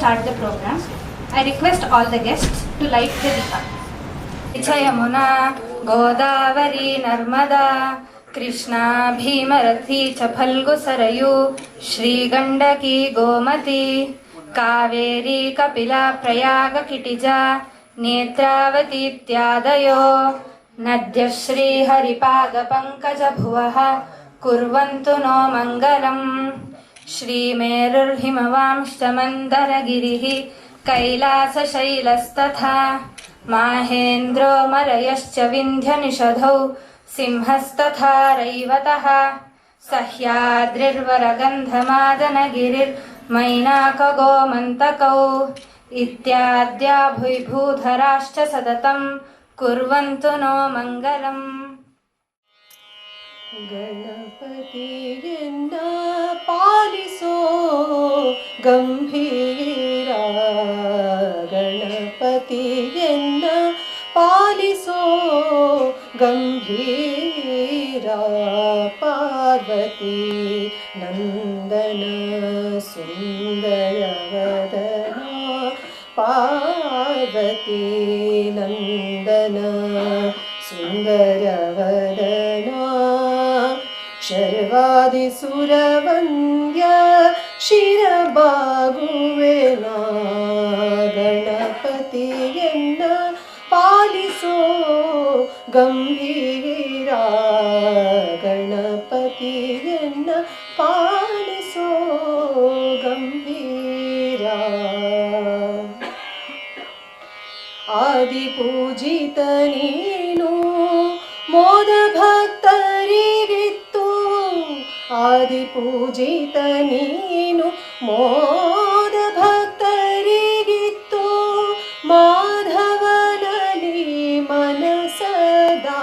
start the program. I request all the guests to light the Deepa. Yamuna, Godavari, Narmada, Krishna, Bhimarathi, Chaphalgu Sarayu, Shri Gandaki, Gomati, Kaveri, Kapila, Prayaga, Kitija, Netravati, Tyadayo, Nadya Shri Haripaga, Pankaja Bhuvaha, Kurvantu no Mangalam, Shri Merur Himavamshta Mandaragirihi, Kailasa Shailastatha, Mahendro Marayascha Vindhya Nishadhau, Simhastatha Raivataha, Sahyadrirvaragandhamadanagirir, Mainaka Gomantakau, Ityadya Bhuibhudharashcha Sadatam, Kurvantu no Mangalam. ಗಣಪತಿಯನ್ನ ಪಾಲಿಸೋ ಗಂಭೀರ ಗಣಪತಿಯನ್ನ ಪಾಲಿಸೋ ಗಂಭೀರ ಪಾರ್ವತಿ ನಂದನ ಸುಂದರವದನ ಪಾರ್ವತಿ ನಂದನ ಸುಂದರವದನ ಶರ್ವಾಯುಧರ ಸರ್ವಾದಿಸುರವಂದ್ಯ ಶಿರಬಾಗುವೆನ ಗಣಪತಿಯನ್ನ ಪಾಲಿಸೋ ಗಂಭೀರ ಗಣಪತಿಯನ್ನ ಪಾಲಿಸೋ ಗಂಭೀರ ಆದಿಪೂಜಿತ ನೀನು ಮೋದ ಭಕ್ತರಿಗಿತ್ತು ಆದಿಪೂಜಿತ ನೀನು ಮೋದ ಭಕ್ತರಿಗಿತ್ತು ಮಾಧವನಲ್ಲಿ ಮನಸದಾ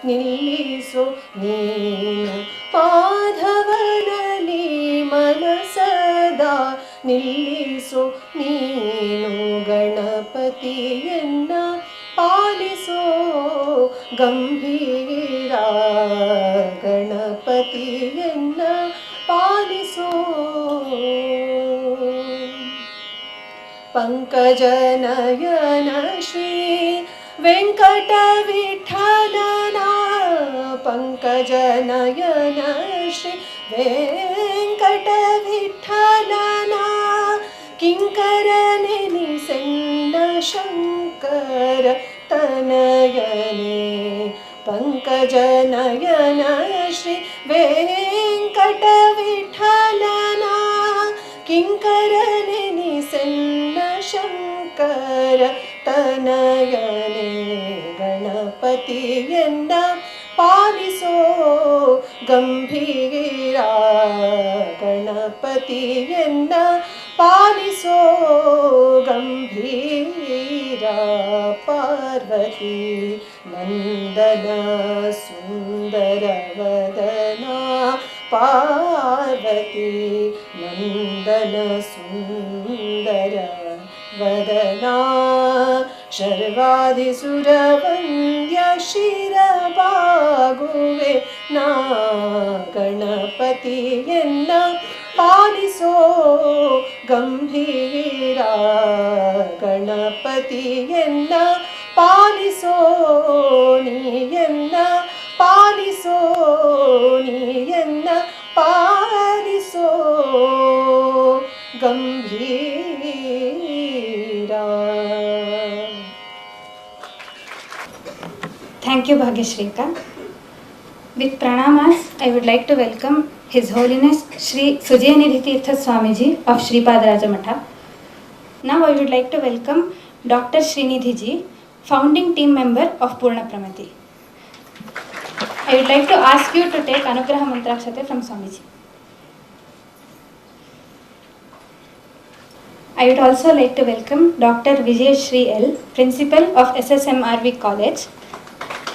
ನಿಲ್ಲಿಸು ನೀನು ಮಾಧವನಲ್ಲಿ ಮನಸದಾ ನಿಲ್ಲಿಸು ನೀನು ಗಣಪತಿಯನ್ನ ಪಾಲಿಸೋ ಗಂಭೀರ ಗಣಪತಿಯನ್ನ ಪಾಲಿಸೋ ಪಂಕಜನಯನ ಶ್ರೀ ವೆಂಕಟ ವಿಠಲನ ಪಂಕಜನಯನ ಶ್ರೀ ವೆಂಕಟ ವಿಠಲನ ಕಿಂಕರ ನೆನಿಸೆನ್ನ ಶಂಕರ ತನಯನೇ ಪಂಕಜನಯನ ಶ್ರೀ ವೆಂಕಟ ವಿಠಲನ ಕಿಂಕರ ನೆನಿಸೆನ್ನ ಶಂಕರ ತನಯನೇ ಗಣಪತಿಯನ್ನ ಪಾಲಿಸೋ ಗಂಭೀರ ಗಣಪತಿಯನ್ನ ಪಾಲಿಸೋ ಗಂಭೀರ ಪಾರ್ವತಿ ನಂದನ ಸುಂದರ ವದನ ಪಾರ್ವತಿ ನಂದನ ಸುಂದರ ವದನ ಶರ್ವಾದಿಸುರವಂದ್ಯ ಶಿರಬಾಗುವೆ ನಾ ಗಣಪತಿಯನ್ನ ಪಾಲಿಸೋ ಗಂಭೀರ ಗಣಪತಿಯನ್ನ ಪಾಲಿಸೋ ನೀಯನ್ನ ಪಾಲಿಸೋ ನೀಯನ್ನ ಪಾಲಿಸೋ ಗಂಭೀರ. Thank you, Bhagyashrika. With pranamas, I would like to welcome His Holiness Sri Sujayanidhi Tīrtha Swamiji of Sripadaraja Maha. Now I would like to welcome Dr. Srinidhi ji, founding team member of Purnapramati. I would like to ask you to take Anugraha Mantrakshate from Swamiji. I would also like to welcome Dr. Vijay Shri L, Principal of SSMRV College.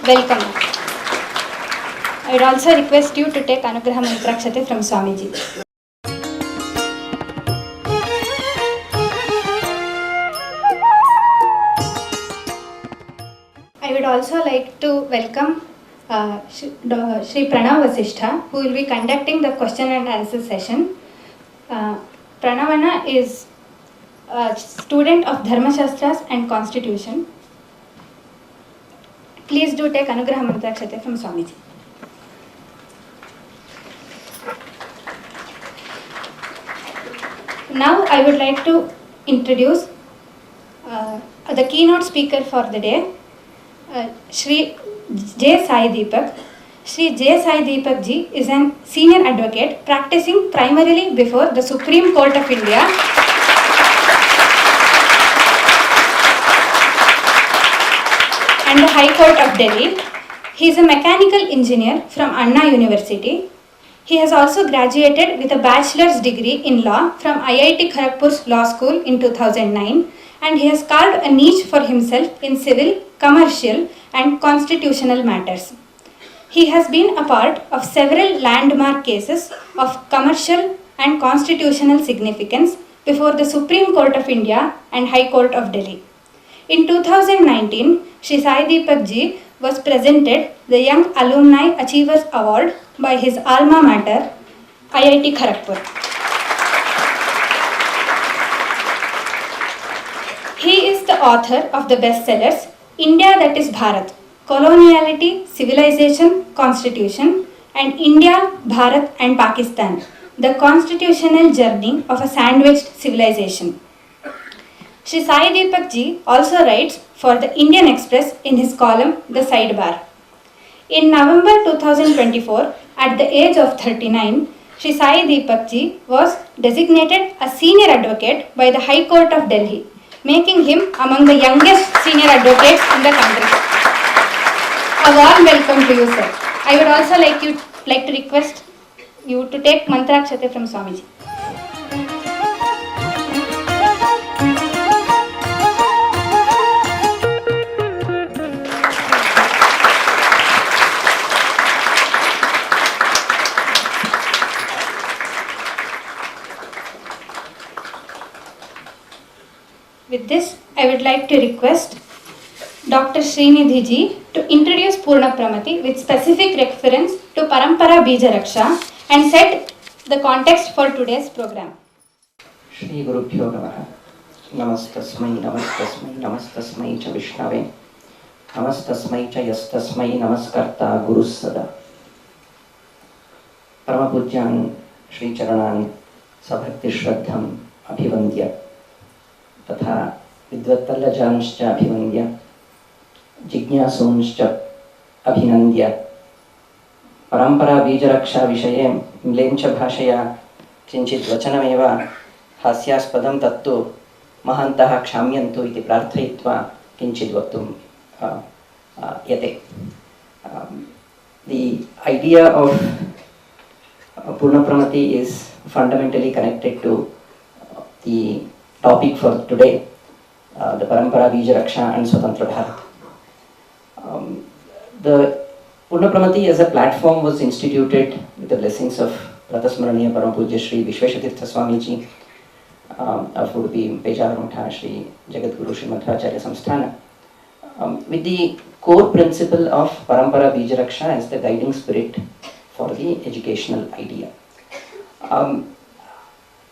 Welcome. I would also request you to take Anugraha Mantrakshate from Swamiji. I would also like to welcome Shri Pranav Vasishtha, who will be conducting the question and answer session. Pranavana is a student of Dharma Shastras and Constitution. Please do take Anugraha Mantrakshate from Swamiji. Now I would like to introduce the keynote speaker for the day, Shri J. Sai Deepak. Shri J. Sai Deepak ji is an senior advocate practicing primarily before the Supreme Court of India and the High Court of Delhi. He is a mechanical engineer from Anna University. He has also graduated with a bachelor's degree in law from IIT Kharagpur's Law School in 2009, and he has carved a niche for himself in civil, commercial and constitutional matters. He has been a part of several landmark cases of commercial and constitutional significance before the Supreme Court of India and High Court of Delhi. In 2019, Shri Sai Deepak ji was presented the Young Alumni Achievers Award by his alma mater, IIT Kharagpur. He is the author of the bestsellers India That Is Bharat, Coloniality, Civilization, Constitution, and India, Bharat and Pakistan, the constitutional journey of a sandwiched civilization. Shri Sai Deepak ji also writes for the Indian Express in his column The Sidebar. In November 2024, at the age of 39, Shri Sai Deepak ji was designated a senior advocate by the High Court of Delhi, making him among the youngest senior advocates in the country. A warm welcome to you, sir. I would also like to request you to take mantra rakṣā from Swamiji. With this, I would like to request Dr. Sripadaraja ji to introduce Purnapramati with specific reference to Parampara bīja rakṣā and set the context for today's program. Shri Gurubhyo Namaha. Namastasmai, namastasmai, namastasmai cha Vishnave. Namastasmai cha yastasmai namaskarta Guru Sada. Paramapujyan Shri Charanan Sabhakti Shraddham Abhivandya. तथा विद्वत्तल्लजांश्च अभिवन्द्य जिज्ञासूंश्च अभिनन्द्य परम्परा बीजरक्षा विषये म्लेञ्च भाषया किञ्चित् वचनमेव हास्यास्पदं तत्तु महान्तः क्षाम्यन्तु इति प्रार्थयित्वा किञ्चित् वक्तुं यते. The idea of Purnapramati is fundamentally connected to the topic for today, the Parampara, bīja rakṣā and Sva-tantra Bhārat. The Purnapramati as a platform was instituted with the blessings of Pratasmaraniya Param Pujya Shri Vishveshatirtha Swamiji of Udupi Pejavarmatha Shri Jagadguru Shri Madhwacharya Samsthanam, with the core principle of Parampara bīja rakṣā as the guiding spirit for the educational idea.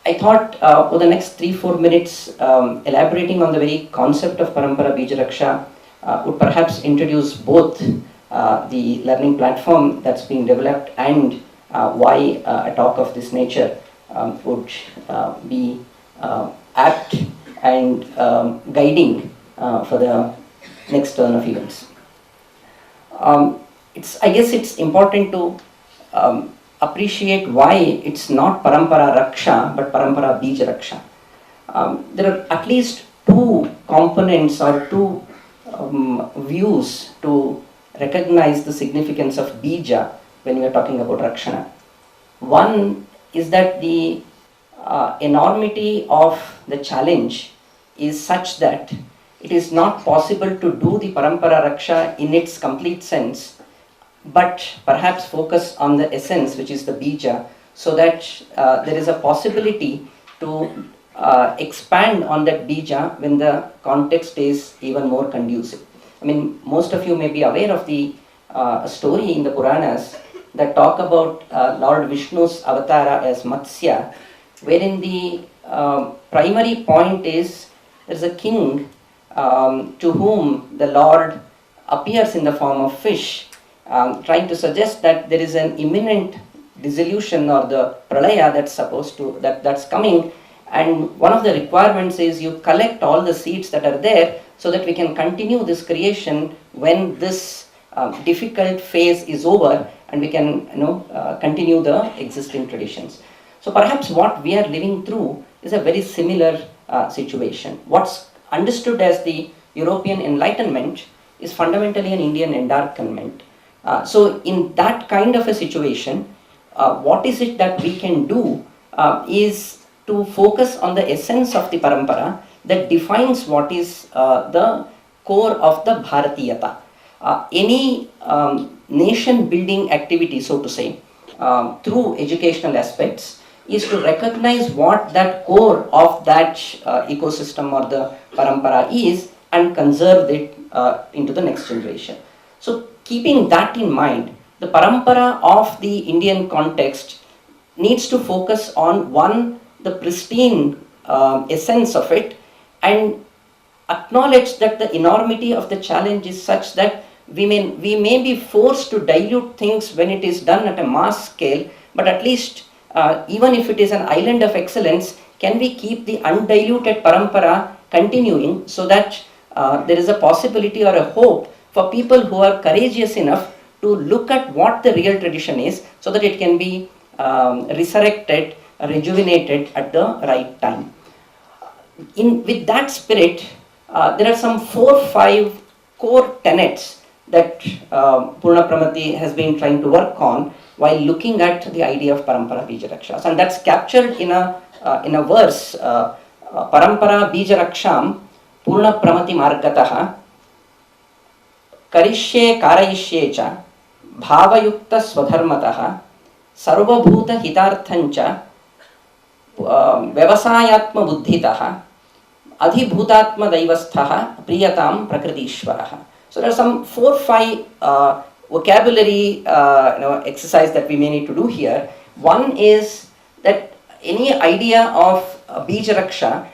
I thought over the next 3-4 minutes, elaborating on the very concept of Parampara bīja rakṣā would perhaps introduce both the learning platform that's being developed and why a talk of this nature would be apt and guiding for the next turn of events. I guess it's important to appreciate why it's not Parampara rakṣā but Parampara bīja rakṣā. There are at least two components or two views to recognize the significance of bīja when we are talking about rakṣana. One is that the enormity of the challenge is such that it is not possible to do the Parampara rakṣā in its complete sense, but perhaps focus on the essence, which is the bīja, so that there is a possibility to expand on that bīja when the context is even more conducive. I mean, most of you may be aware of the story in the Puranas that talk about Lord Vishnu's avatara as Matsya, wherein the primary point is there is a king to whom the Lord appears in the form of fish, trying to suggest that there is an imminent dissolution or the pralaya that's coming, and one of the requirements is you collect all the seeds that are there so that we can continue this creation when this difficult phase is over and we can continue the existing traditions. So perhaps what we are living through is a very similar situation. What's understood as the European Enlightenment is fundamentally an Indian endarkenment. So in that kind of a situation, what is it that we can do is to focus on the essence of the parampara that defines what is the core of the Bharatiyata. Any nation building activity, so to say, through educational aspects is to recognize what that core of that ecosystem or the parampara is and conserve it into the next generation. So keeping that in mind, the parampara of the Indian context needs to focus on one, the pristine essence of it, and acknowledge that the enormity of the challenge is such that we may be forced to dilute things when it is done at a mass scale, but at least even if it is an island of excellence, can we keep the undiluted parampara continuing so that there is a possibility or a hope for people who are courageous enough to look at what the real tradition is so that it can be resurrected, rejuvenated at the right time. With that spirit, there are some 4 or 5 core tenets that Purnapramati has been trying to work on while looking at the idea of parampara bīja rakṣā. And that's captured in a verse, parampara bīja rakṣām Purnapramati margataha karishye karayishye cha bhavayukta swadharmataha sarvabhuta hitarthancha vyavasayatma buddhitaha adhibhutatma daivasthaha priyatam prakritiishvaraha. So there are some 4 or 5 vocabulary exercise that we may need to do here. One is that any idea of bīja rakṣā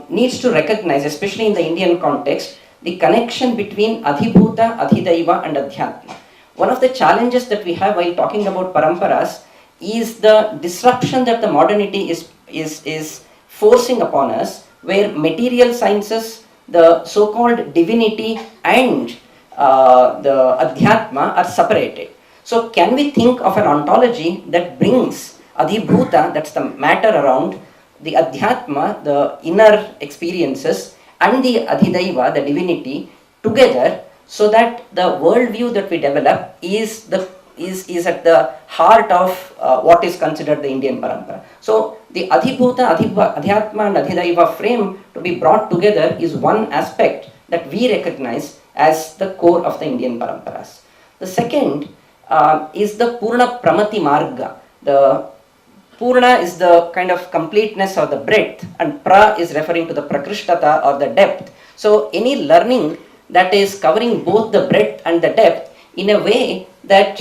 needs to recognize, especially in the Indian context, the connection between adhibhuta, adhidaiva and adhyatma. One of the challenges that we have while talking about paramparas is the disruption that the modernity is forcing upon us, where material sciences, the so-called divinity and the adhyatma are separated. So can we think of an ontology that brings adhibhuta, that's the matter around, the adhyatma, the inner experiences, and the adhidaiva, the divinity, together, so that the worldview that we develop is at the heart of what is considered the Indian parampara. So the adhibhuta, adhyatma and adhidaiva frame to be brought together is one aspect that we recognize as the core of the Indian paramparas. The second is the Pūrṇapramati marga. The Purna is the kind of completeness or the breadth, and pra is referring to the prakrishtata or the depth. So any learning that is covering both the breadth and the depth in a way that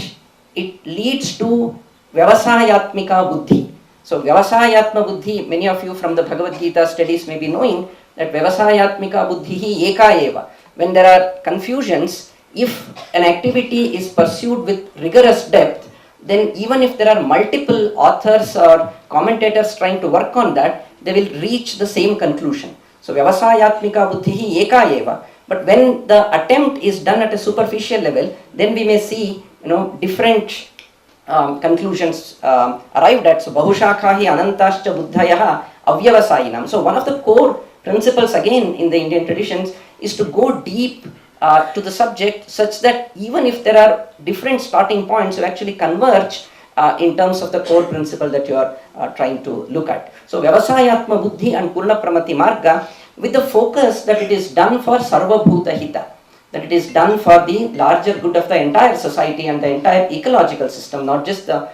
it leads to vyavasayatmika buddhi. So vyavasayatma buddhi, many of you from the Bhagavad Gita studies may be knowing that vyavasayatmika buddhi eka eva. When there are confusions, if an activity is pursued with rigorous depth, then even if there are multiple authors or commentators trying to work on that, they will reach the same conclusion. So vyavasayatmika buddhi eka eva. But when the attempt is done at a superficial level, then we may see different conclusions arrived at. So bahushakhahi anantascha buddhayaha avyavasayinam. So one of the core principles again in the Indian traditions is to go deep to the subject such that even if there are different starting points, you actually converge in terms of the core principle that you are trying to look at. So vyavasayatma buddhi and Pūrṇapramati marga, with the focus that it is done for sarvabhuta hita, that it is done for the larger good of the entire society and the entire ecological system, not just the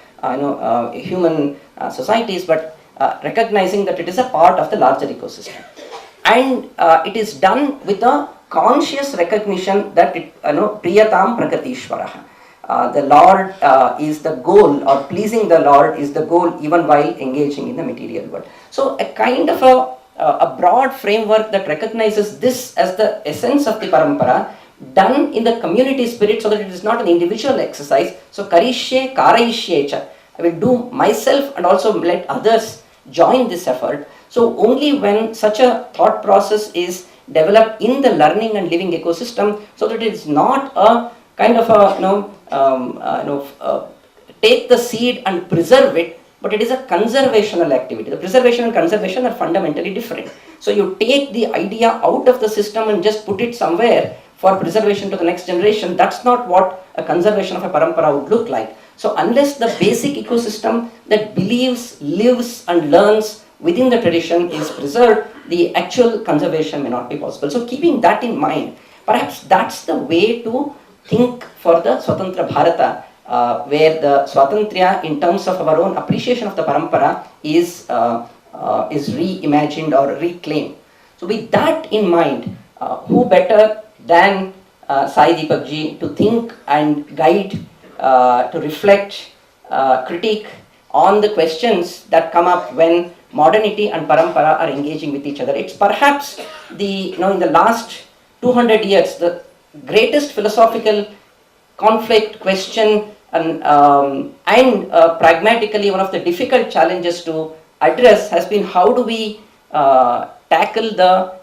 human societies, but recognizing that it is a part of the larger ecosystem. And it is done with a conscious recognition that priyatam prakritiishvaraha. The Lord is the goal, or pleasing the Lord is the goal even while engaging in the material world. So a kind of a broad framework that recognizes this as the essence of the parampara, done in the community spirit so that it is not an individual exercise. So karishye karayishye cha. I will do myself and also let others join this effort. So only when such a thought process is developed in the learning and living ecosystem, so that it is not a kind of a take the seed and preserve it, but it is a conservational activity. The preservation and conservation are fundamentally different. So you take the idea out of the system and just put it somewhere for preservation to the next generation. That's not what a conservation of a parampara would look like. So unless the basic ecosystem that believes, lives and learns within the tradition is preserved, the actual conservation may not be possible. So keeping that in mind, perhaps that's the way to think for the Sva-tantra Bhārata, where the Swatantriya in terms of our own appreciation of the parampara is reimagined or reclaimed. So with that in mind, who better than Sai Deepak ji to think and guide, to reflect, critique on the questions that come up when modernity and parampara are engaging with each other. It's perhaps in the last 200 years, the greatest philosophical conflict, question, and pragmatically one of the difficult challenges to address has been how do we tackle the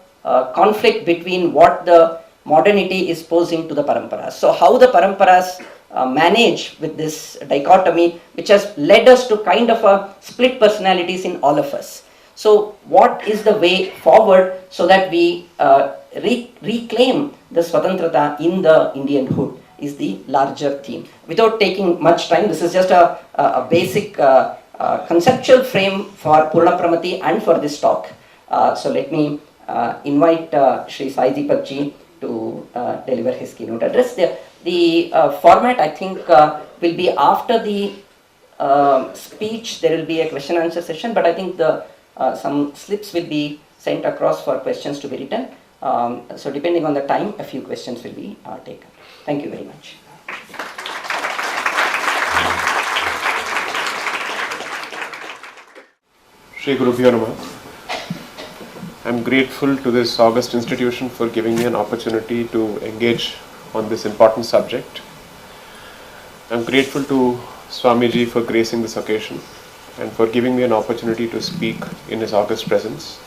conflict between what the modernity is posing to the paramparas. So how the paramparas manage with this dichotomy, which has led us to kind of a split personalities in all of us. So what is the way forward so that we reclaim the Svatantrata in the Indianhood is the larger theme. Without taking much time, this is just a basic conceptual frame for Purnapramati and for this talk. So let me invite Shri Sai Deepak ji to deliver his keynote address. The format, I think, will be after the speech. There will be a question and answer session, but I think some slips will be sent across for questions to be written. So depending on the time, a few questions will be taken. Thank you very much. Shri Gurubhyo Namaha. I'm grateful to this august institution for giving me an opportunity to engage on this important subject. I'm grateful to Swamiji for gracing this occasion and for giving me an opportunity to speak in his august presence.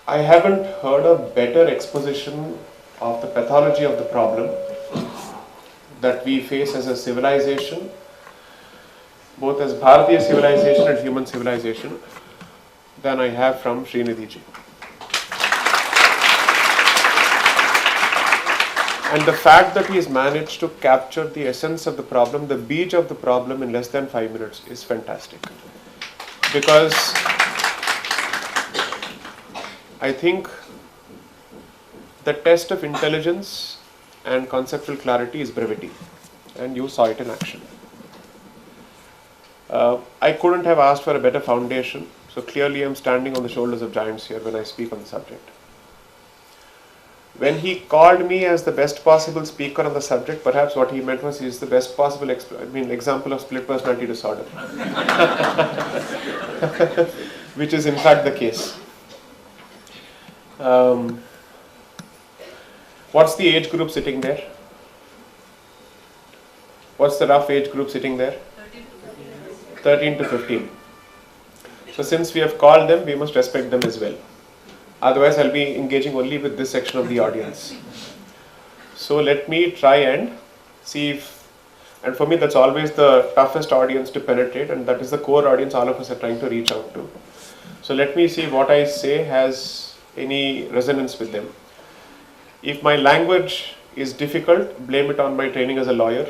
I haven't heard a better exposition of the pathology of the problem that we face as a civilization, both as Bharatiya civilization and human civilization, than I have from Srinidhi ji. And the fact that he has managed to capture the essence of the problem, the bīja of the problem in less than 5 minutes is fantastic. Because I think the test of intelligence and conceptual clarity is brevity, and you saw it in action. I couldn't have asked for a better foundation, so clearly I'm standing on the shoulders of giants here when I speak on the subject. When he called me as the best possible speaker on the subject, perhaps what he meant was he is the best possible example of split personality disorder, which is in fact the case. What's the age group sitting there? What's the rough age group sitting there? 13 to 15. So since we have called them, we must respect them as well. Otherwise, I'll be engaging only with this section of the audience. So let me try and see if, and for me that's always the toughest audience to penetrate, and that is the core audience all of us are trying to reach out to. So let me see what I say has any resonance with them. If my language is difficult, blame it on my training as a lawyer.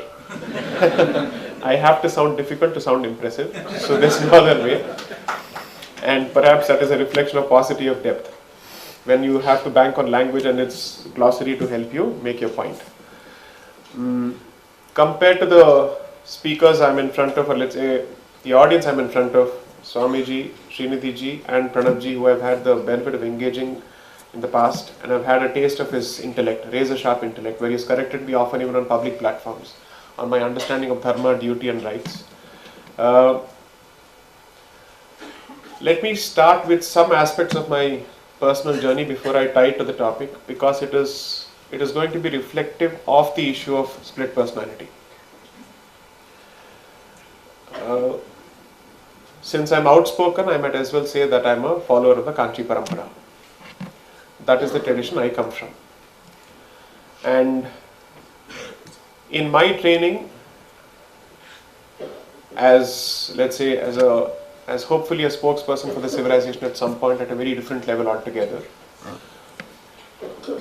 I have to sound difficult to sound impressive, so there's no other way. And perhaps that is a reflection of paucity of depth, when you have to bank on language and its glossary to help you make your point. Compared to the speakers I'm in front of, or let's say the audience I'm in front of, Swamiji, Srinidhi ji and Pranab ji, who I've had the benefit of engaging in the past, and I've had a taste of his intellect, razor sharp intellect, where he's corrected me often even on public platforms on my understanding of dharma, duty and rights. Let me start with some aspects of my personal journey before I tie it to the topic, because it is going to be reflective of the issue of split personality. Since I'm outspoken, I might as well say that I'm a follower of the Kanchi Parampara. That is the tradition I come from. And in my training, as let's say as hopefully a spokesperson for the civilization at some point at a very different level altogether,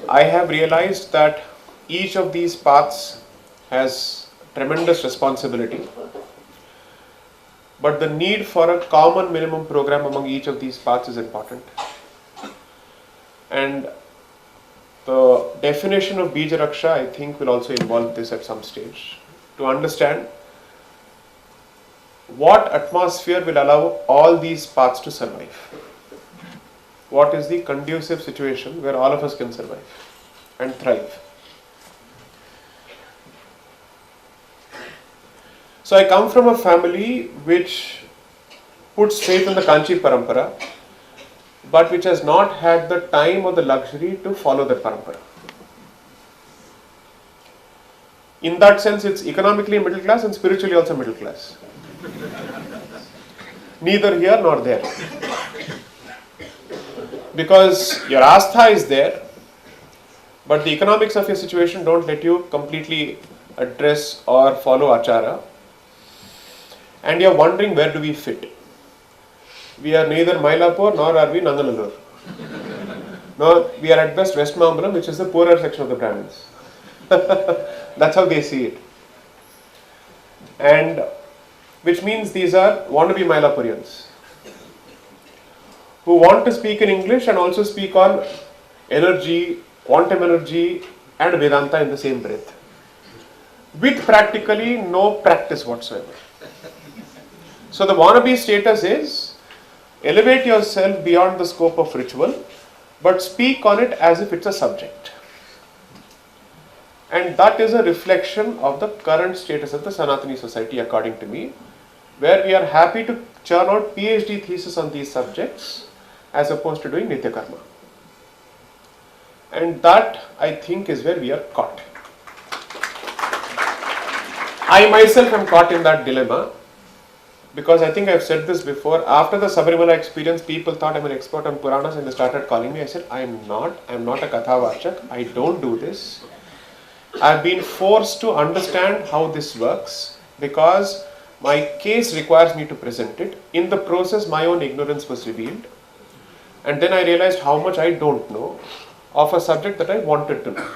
I have realized that each of these paths has tremendous responsibility, but the need for a common minimum program among each of these paths is important. And the definition of bīja rakṣā, I think, will also involve this at some stage, to understand what atmosphere will allow all these paths to survive. What is the conducive situation where all of us can survive and thrive. So I come from a family which puts faith in the Kanchi Parampara, but which has not had the time or the luxury to follow that Parampara. in that sense it's economically middle class and spiritually also middle class. Neither here nor there. Because your astha is there, but the economics of your situation don't let you completely address or follow achara. And you're wondering, where do we fit? We are neither Mylapore nor are we Nanganallur. No, we are at best West Mambalam, which is the poorer section of the Brahmins. That's how they see it. And which means these are wannabe Mylapurians who want to speak in English and also speak on energy, quantum energy and Vedanta in the same breath, with practically no practice whatsoever. So the wannabe status is elevate yourself beyond the scope of ritual, but speak on it as if it's a subject. And that is a reflection of the current status of the Sanatani society, according to me, where we are happy to churn out PhD thesis on these subjects as opposed to doing Nitya Karma. And that, I think, is where we are caught. I myself am caught in that dilemma, because I think I've said this before. After the Sabarimala experience, people thought I'm an expert on Puranas and they started calling me. I said, I'm not a Kathavachak. I don't do this. I've been forced to understand how this works because my case requires me to present it. In the process, my own ignorance was revealed. And then I realized how much I don't know of a subject that I wanted to know.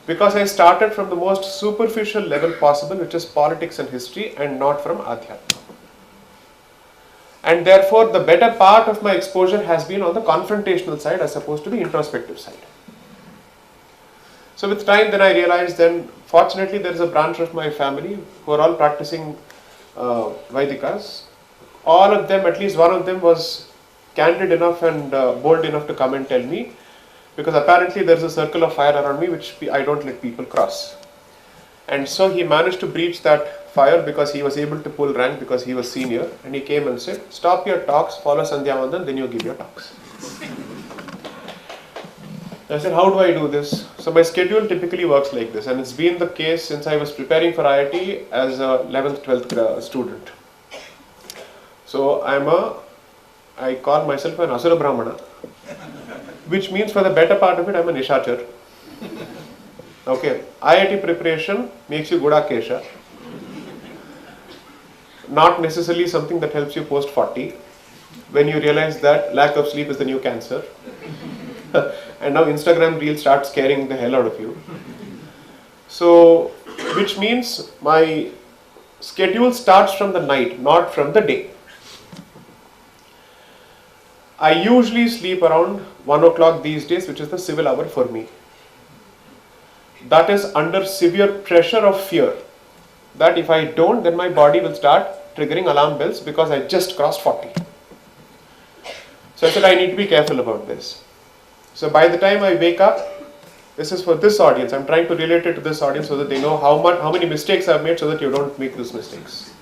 Because I started from the most superficial level possible, which is politics and history, and not from Adhyatma. And therefore, the better part of my exposure has been on the confrontational side as opposed to the introspective side. So with time, then I realized, then fortunately there is a branch of my family who are all practicing Vaidikas. All of them, at least one of them, was candid enough and bold enough to come and tell me, because apparently there is a circle of fire around me which I don't let people cross. And so he managed to breach that fire because he was able to pull rank because he was senior, and he came and said, stop your talks, follow Sandhya Vandan, then you give your talks. I said, how do I do this? So my schedule typically works like this, and it's been the case since I was preparing for IIT as a 11th, 12th student. So I call myself an Asura Brahmana, which means for the better part of it, I'm a Nishachar. Okay, IIT preparation makes you Gudakesha. Not necessarily something that helps you post 40, when you realize that lack of sleep is the new cancer. And now Instagram Reels start scaring the hell out of you. So, which means my schedule starts from the night, not from the day. I usually sleep around 1 o'clock these days, which is the civil hour for me. That is under severe pressure of fear, that if I don't, then my body will start triggering alarm bells because I just crossed 40. So I said, I need to be careful about this. So by the time I wake up, this is for this audience, I'm trying to relate it to this audience so that they know how many mistakes I've made so that you don't make those mistakes.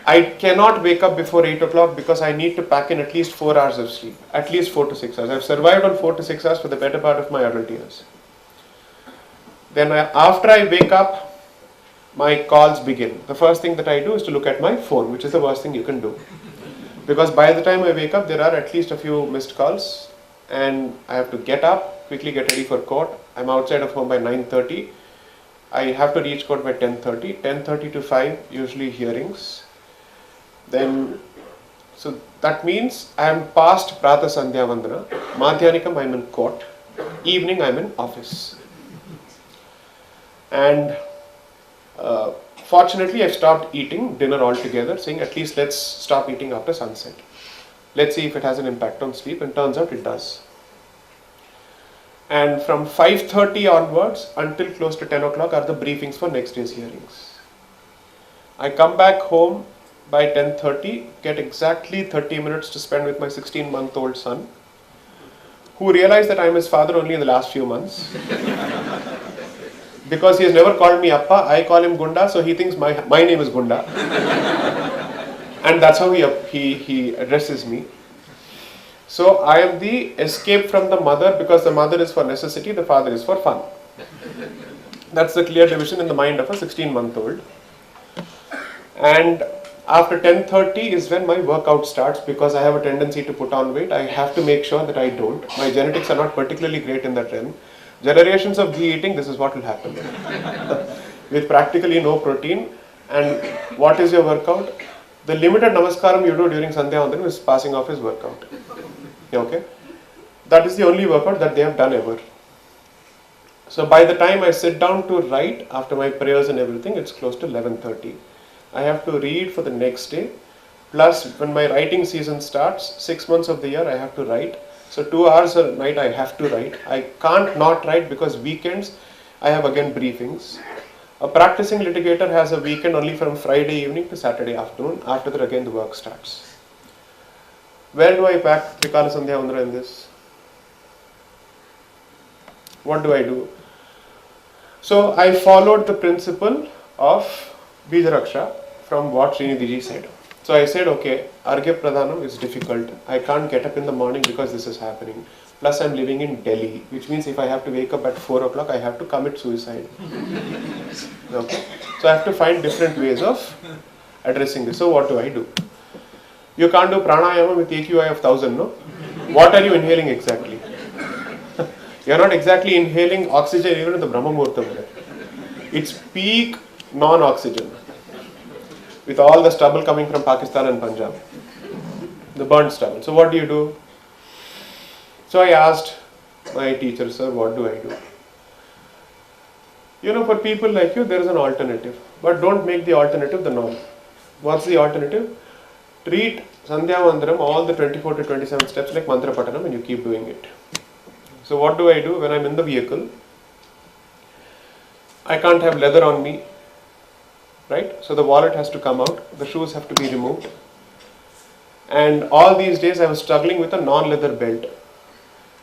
I cannot wake up before 8 o'clock because I need to pack in at least 4 hours of sleep, at least 4 to 6 hours. I've survived on 4 to 6 hours for the better part of my adult years. Then after I wake up, my calls begin. The first thing that I do is to look at my phone, which is the worst thing you can do. Because by the time I wake up, there are at least a few missed calls, and I have to get up, quickly get ready for court. I'm outside of home by 9:30. I have to reach court by 10:30. 10:30 to 5, usually hearings. Then, so that means I am past Prata Sandhya Vandana. Madhyanikam, I'm in court. Evening, I'm in office. And fortunately, I've stopped eating dinner altogether, saying at least let's stop eating after sunset. Let's see if it has an impact on sleep, and turns out it does. And from 5:30 onwards until close to 10 o'clock are the briefings for next day's hearings. I come back home by 10:30, get exactly 30 minutes to spend with my 16-month-old son, who realized that I'm his father only in the last few months. Because he has never called me Appa, I call him Gunda, so he thinks my name is Gunda. And that's how he addresses me. So I am the escape from the mother, because the mother is for necessity, the father is for fun. That's the clear division in the mind of a 16-month-old. And after 10:30 is when my workout starts, because I have a tendency to put on weight. I have to make sure that I don't. My genetics are not particularly great in that realm. Generations of ghee eating, this is what will happen. With practically no protein. And what is your workout? The limited namaskaram you do during Sandhya Vandanam is passing off his workout. Okay? That is the only workout that they have done ever. So by the time I sit down to write, after my prayers and everything, it's close to 11:30. I have to read for the next day. Plus, when my writing season starts, 6 months of the year I have to write. So 2 hours a night I have to write. I can't not write because weekends I have again briefings. A practicing litigator has a weekend only from Friday evening to Saturday afternoon. After that again the work starts. Where do I pack Trikala Sandhya Vandana in this? What do I do? So I followed the principle of bīja rakṣā from what Sripadaraja said. So I said, okay, Arghya Pradhanam is difficult. I can't get up in the morning because this is happening. Plus I'm living in Delhi, which means if I have to wake up at 4 o'clock, I have to commit suicide. Okay. So I have to find different ways of addressing this. So what do I do? You can't do pranayama with AQI of 1000, no? What are you inhaling exactly? You're not exactly inhaling oxygen even in the Brahma Muhurtam. It's peak non-oxygen. With all the stubble coming from Pakistan and Punjab. The burnt stubble. So what do? So I asked my teacher, sir, what do I do? You know, for people like you, there is an alternative. But don't make the alternative the norm. What's the alternative? Treat Sandhya Vandanam, all the 24 to 27 steps like mantra patanam, and you keep doing it. So what do I do when I'm in the vehicle? I can't have leather on me, right? So the wallet has to come out, the shoes have to be removed. And all these days I was struggling with a non-leather belt.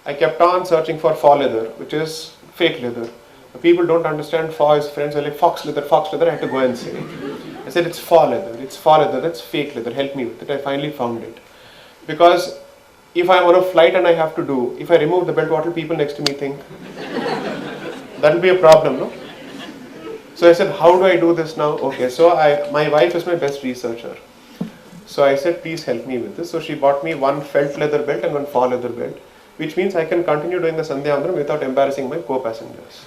I kept on searching for faux leather, which is fake leather. The people don't understand faux is friends, are like fox leather, I had to go and say. I said it's faux leather, that's fake leather, help me with it. I finally found it. Because if I'm on a flight and I have to do, if I remove the belt, what will people next to me think? That will be a problem, no? So I said, how do I do this now? Okay, so my wife is my best researcher. So I said, please help me with this. So she bought me one felt leather belt and one faux leather belt, which means I can continue doing the Sandhya Vandanam without embarrassing my co-passengers.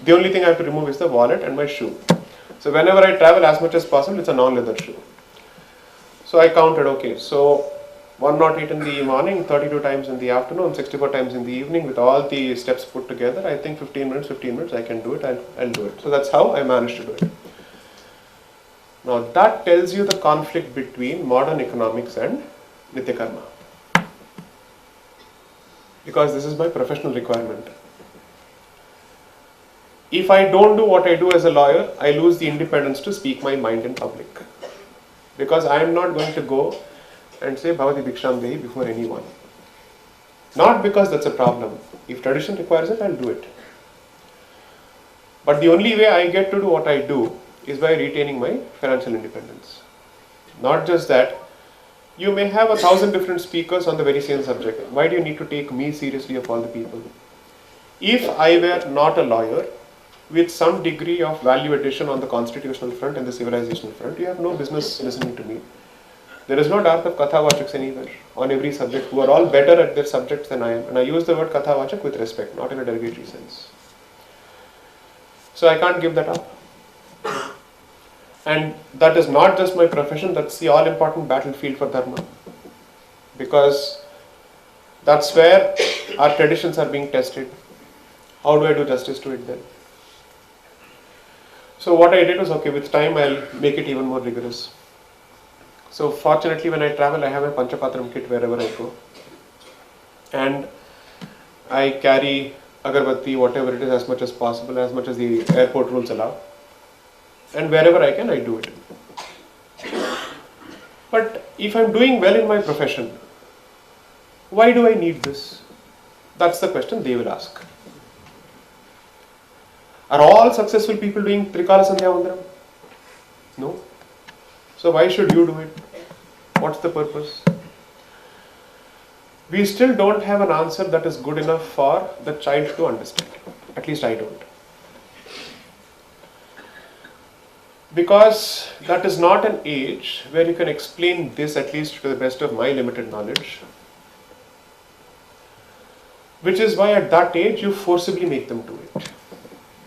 The only thing I have to remove is the wallet and my shoe. So whenever I travel as much as possible, it's a non-leather shoe. So I counted, okay, so 108 in the morning, 32 times in the afternoon, 64 times in the evening, with all the steps put together, I think 15 minutes, I can do it, I'll do it. So that's how I managed to do it. Now that tells you the conflict between modern economics and Nitya Karma. Because this is my professional requirement. If I don't do what I do as a lawyer, I lose the independence to speak my mind in public. Because I am not going to go and say Bhavati Bhiksham Dehi before anyone. Not because that's a problem. If tradition requires it, I'll do it. But the only way I get to do what I do is by retaining my financial independence. Not just that, you may have 1,000 different speakers on the very same subject. Why do you need to take me seriously of all the people? If I were not a lawyer, with some degree of value addition on the constitutional front and the civilizational front, you have no business listening to me. There is no dearth of Kathavachaks anywhere on every subject who are all better at their subjects than I am. And I use the word Kathavachak with respect, not in a derogatory sense. So I can't give that up. And that is not just my profession, that's the all-important battlefield for Dharma. Because that's where our traditions are being tested. How do I do justice to it then? So what I did was, okay, with time I'll make it even more rigorous. So fortunately when I travel, I have a Panchapatram kit wherever I go. And I carry agarbatti, whatever it is, as much as possible, as much as the airport rules allow. And wherever I can, I do it. But if I'm doing well in my profession, why do I need this? That's the question they will ask. Are all successful people doing Trikala Sandhya Vandanam? No. So why should you do it? What's the purpose? We still don't have an answer that is good enough for the child to understand. At least I don't. Because that is not an age where you can explain this, at least to the best of my limited knowledge. Which is why at that age you forcibly make them do it,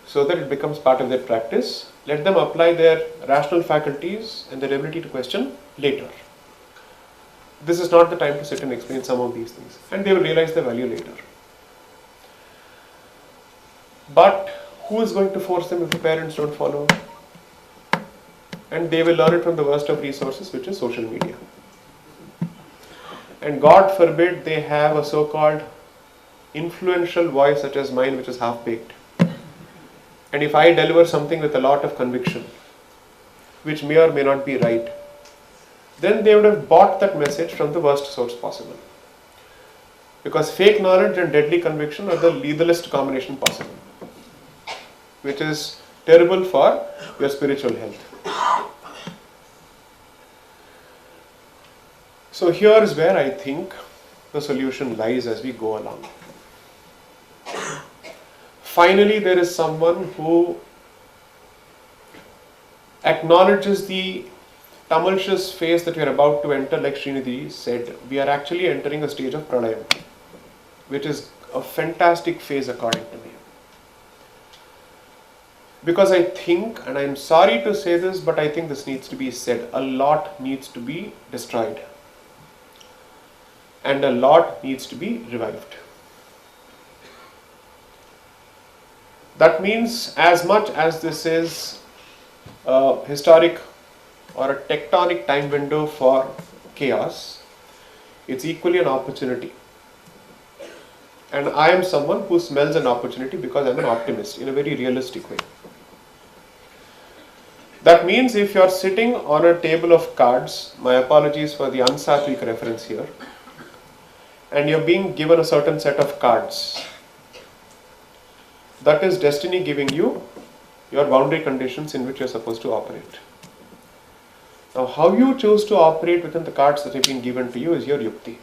so that it becomes part of their practice. Let them apply their rational faculties and their ability to question later. This is not the time to sit and explain some of these things, and they will realize the value later. But who is going to force them if the parents don't follow? And they will learn it from the worst of resources, which is social media. And God forbid they have a so-called influential voice such as mine, which is half-baked. And if I deliver something with a lot of conviction, which may or may not be right, then they would have bought that message from the worst source possible. Because fake knowledge and deadly conviction are the lethalest combination possible, which is terrible for your spiritual health. So here is where I think the solution lies as we go along. Finally, there is someone who acknowledges the tumultuous phase that we are about to enter. Like Srinidhi said, we are actually entering a stage of pralayam, which is a fantastic phase according to me. Because I think, and I am sorry to say this, but I think this needs to be said, a lot needs to be destroyed. And a lot needs to be revived. That means as much as this is a historic or a tectonic time window for chaos, it's equally an opportunity. And I am someone who smells an opportunity because I'm an optimist in a very realistic way. That means if you're sitting on a table of cards, my apologies for the unsattvic reference here, and you're being given a certain set of cards, that is destiny giving you your boundary conditions in which you're supposed to operate. Now, how you choose to operate within the cards that have been given to you is your yukti.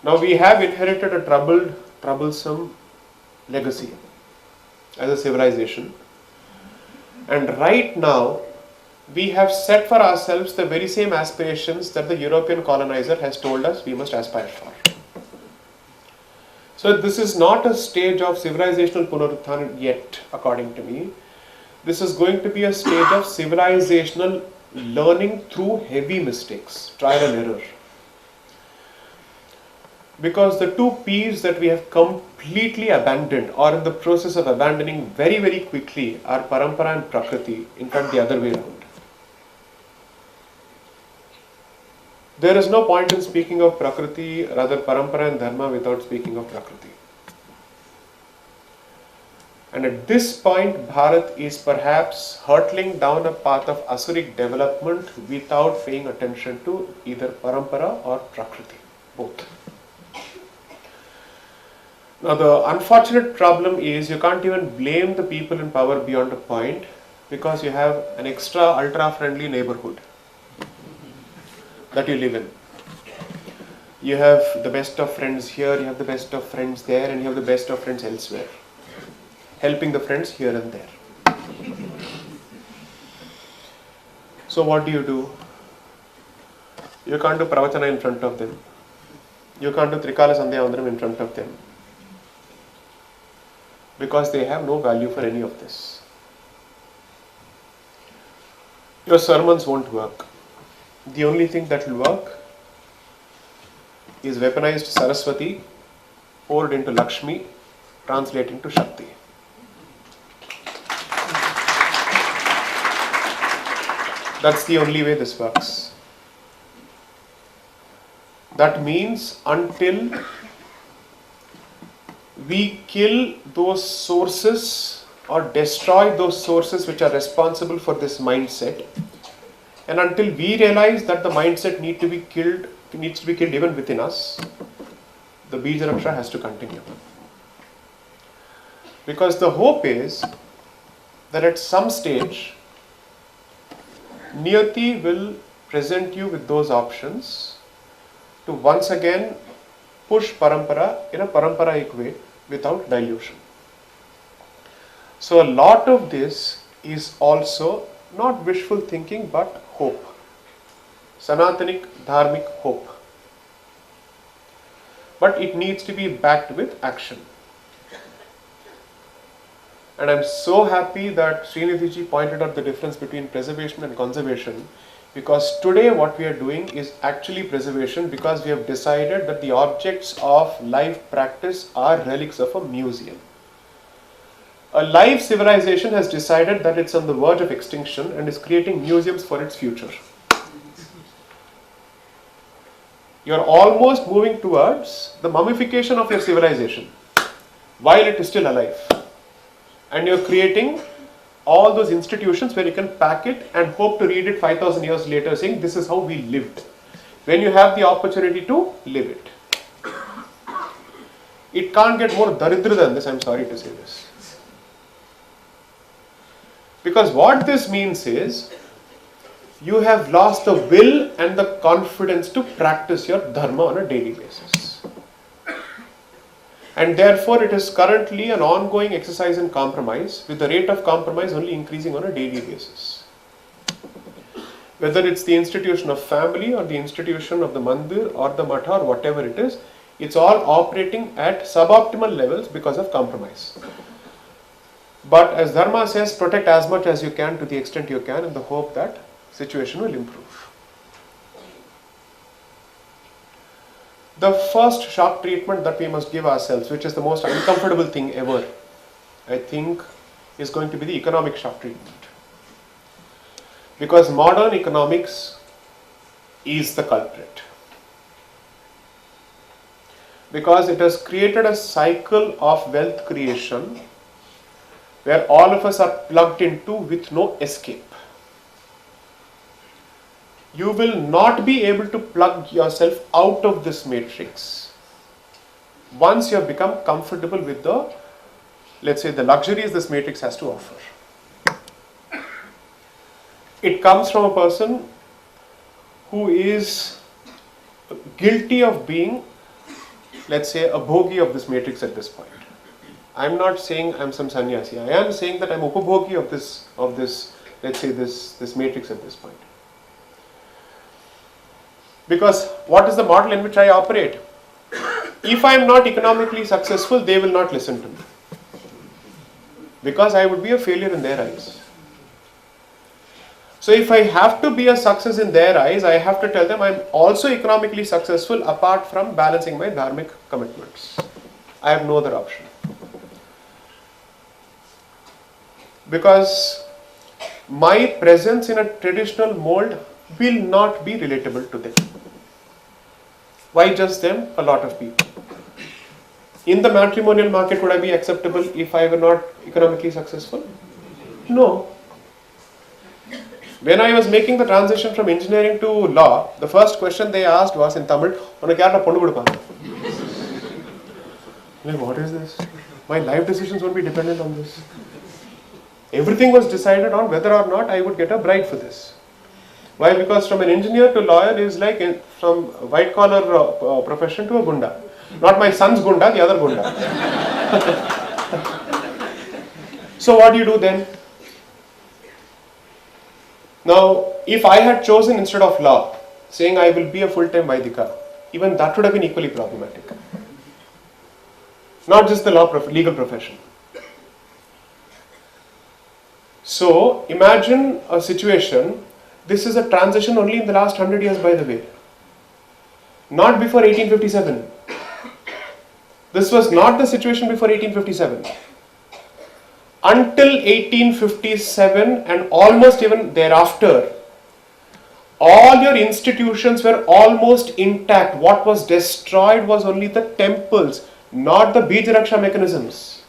Now, we have inherited a troublesome legacy as a civilization. And right now, we have set for ourselves the very same aspirations that the European colonizer has told us we must aspire for. So this is not a stage of civilizational punarutthanan yet, according to me. This is going to be a stage of civilizational learning through heavy mistakes, trial and error. Because the two P's that we have completely abandoned or in the process of abandoning very, very quickly are parampara and prakriti, in fact the other way around. There is no point in speaking of prakriti, rather parampara and dharma, without speaking of prakriti. And at this point, Bharat is perhaps hurtling down a path of asuric development without paying attention to either parampara or prakriti, both. Now the unfortunate problem is you can't even blame the people in power beyond a point because you have an extra ultra-friendly neighborhood that you live in. You have the best of friends here, you have the best of friends there, and you have the best of friends elsewhere, helping the friends here and there. So what do? You can't do pravachana in front of them. You can't do Trikala Sandhyavandanam in front of them. Because they have no value for any of this. Your sermons won't work. The only thing that will work is weaponized Saraswati poured into Lakshmi, translating to Shakti. That's the only way this works. That means until we kill those sources or destroy those sources which are responsible for this mindset, and until we realize that the mindset needs to be killed even within us, the bīja rakṣā has to continue. Because the hope is that at some stage, Niyati will present you with those options to once again push parampara in a paramparaic way without dilution. So a lot of this is also not wishful thinking but hope. Sanatanic dharmic hope. But it needs to be backed with action. And I'm so happy that Srinidhi pointed out the difference between preservation and conservation, because today what we are doing is actually preservation, because we have decided that the objects of life practice are relics of a museum. A live civilization has decided that it's on the verge of extinction and is creating museums for its future. You're almost moving towards the mummification of your civilization while it is still alive. And you're creating all those institutions where you can pack it and hope to read it 5,000 years later saying this is how we lived, when you have the opportunity to live it. It can't get more daridra than this, I'm sorry to say this. Because what this means is, you have lost the will and the confidence to practice your dharma on a daily basis. And therefore it is currently an ongoing exercise in compromise, with the rate of compromise only increasing on a daily basis. Whether it's the institution of family or the institution of the mandir or the matha or whatever it is, it's all operating at suboptimal levels because of compromise. But as Dharma says, protect as much as you can to the extent you can in the hope that situation will improve. The first shock treatment that we must give ourselves, which is the most uncomfortable thing ever, I think, is going to be the economic shock treatment. Because modern economics is the culprit. Because it has created a cycle of wealth creation where all of us are plugged into with no escape. You will not be able to plug yourself out of this matrix once you have become comfortable with the, let's say, the luxuries this matrix has to offer. It comes from a person who is guilty of being, let's say, a bhogi of this matrix at this point. I'm not saying I'm some sannyasi. I am saying that I'm upabhogi of this, let's say, this matrix at this point. Because what is the model in which I operate? If I am not economically successful, they will not listen to me. Because I would be a failure in their eyes. So if I have to be a success in their eyes, I have to tell them I'm also economically successful apart from balancing my dharmic commitments. I have no other option. Because my presence in a traditional mold will not be relatable to them. Why just them? A lot of people. In the matrimonial market, would I be acceptable if I were not economically successful? No. When I was making the transition from engineering to law, the first question they asked was in Tamil, what is this? My life decisions won't be dependent on this. Everything was decided on whether or not I would get a bride for this. Why? Because from an engineer to lawyer is like from white collar profession to a gunda. Not my son's gunda, the other gunda. So what do you do then? Now, if I had chosen instead of law, saying I will be a full-time Vaidika, even that would have been equally problematic. Not just the legal profession. So, imagine a situation, this is a transition only in the last 100 years, by the way. Not before 1857. This was not the situation before 1857. Until 1857 and almost even thereafter, all your institutions were almost intact. What was destroyed was only the temples, not the bīja rakṣā mechanisms.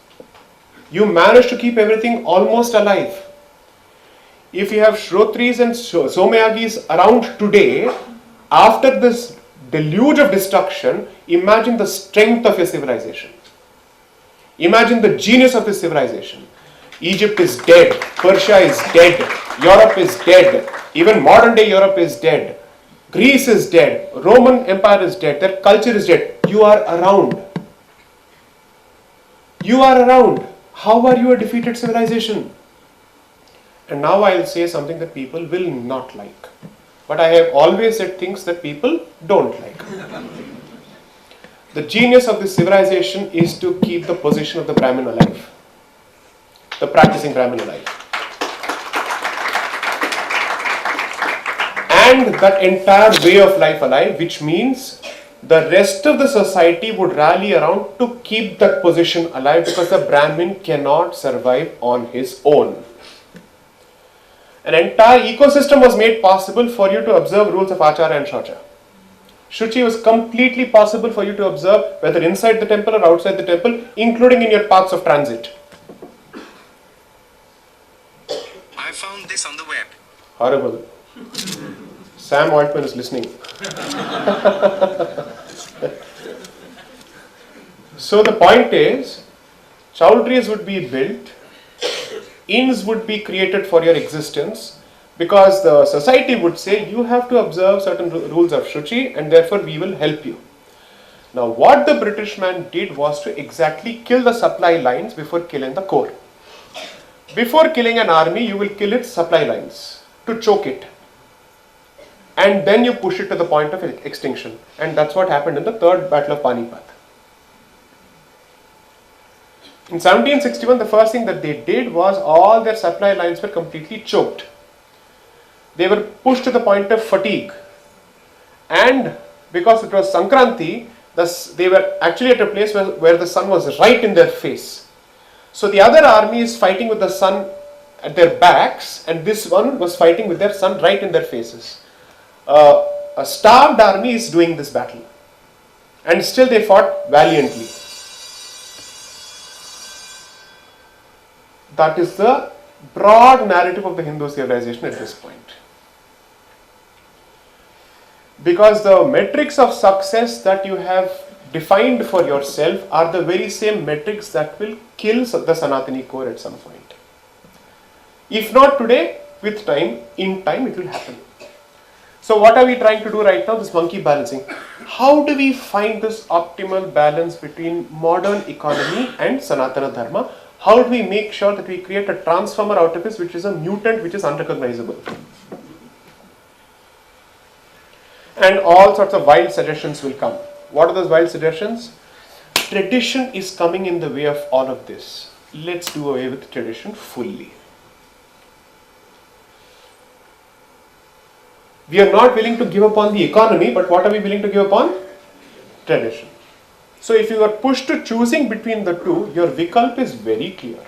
You managed to keep everything almost alive. If you have Shrotris and Somayagis around today, after this deluge of destruction, imagine the strength of your civilization. Imagine the genius of this civilization. Egypt is dead, Persia is dead, Europe is dead, even modern day Europe is dead, Greece is dead, Roman Empire is dead, their culture is dead. You are around. You are around. How are you a defeated civilization? And now I'll say something that people will not like. But I have always said things that people don't like. The genius of this civilization is to keep the position of the Brahmin alive. The practicing Brahmin alive. And that entire way of life alive, which means the rest of the society would rally around to keep that position alive, because the Brahmin cannot survive on his own. An entire ecosystem was made possible for you to observe rules of Achara and Shaucha. Shuchi was completely possible for you to observe, whether inside the temple or outside the temple, including in your paths of transit. I found this on the web. Horrible. Sam Altman is listening. So the point is, chowdhuries would be built, inns would be created for your existence, because the society would say you have to observe certain rules of Shuchi and therefore we will help you. Now what the British man did was to exactly kill the supply lines before killing the core. Before killing an army, you will kill its supply lines to choke it. And then you push it to the point of extinction. And that's what happened in the Third Battle of Panipat. In 1761, the first thing that they did was all their supply lines were completely choked. They were pushed to the point of fatigue. And because it was Sankranti, they were actually at a place where the sun was right in their face. So the other army is fighting with the sun at their backs, and this one was fighting with their sun right in their faces. A starved army is doing this battle, and still they fought valiantly. That is the broad narrative of the Hindu civilization at this point. Because the metrics of success that you have defined for yourself are the very same metrics that will kill the Sanatani core at some point. If not today, with time, in time it will happen. So what are we trying to do right now? This monkey balancing. How do we find this optimal balance between modern economy and Sanatana Dharma? How do we make sure that we create a transformer out of this, which is a mutant, which is unrecognizable? And all sorts of wild suggestions will come. What are those wild suggestions? Tradition is coming in the way of all of this. Let's do away with tradition fully. We are not willing to give up on the economy, but what are we willing to give up on? Tradition. So if you are pushed to choosing between the two, your vikalp is very clear.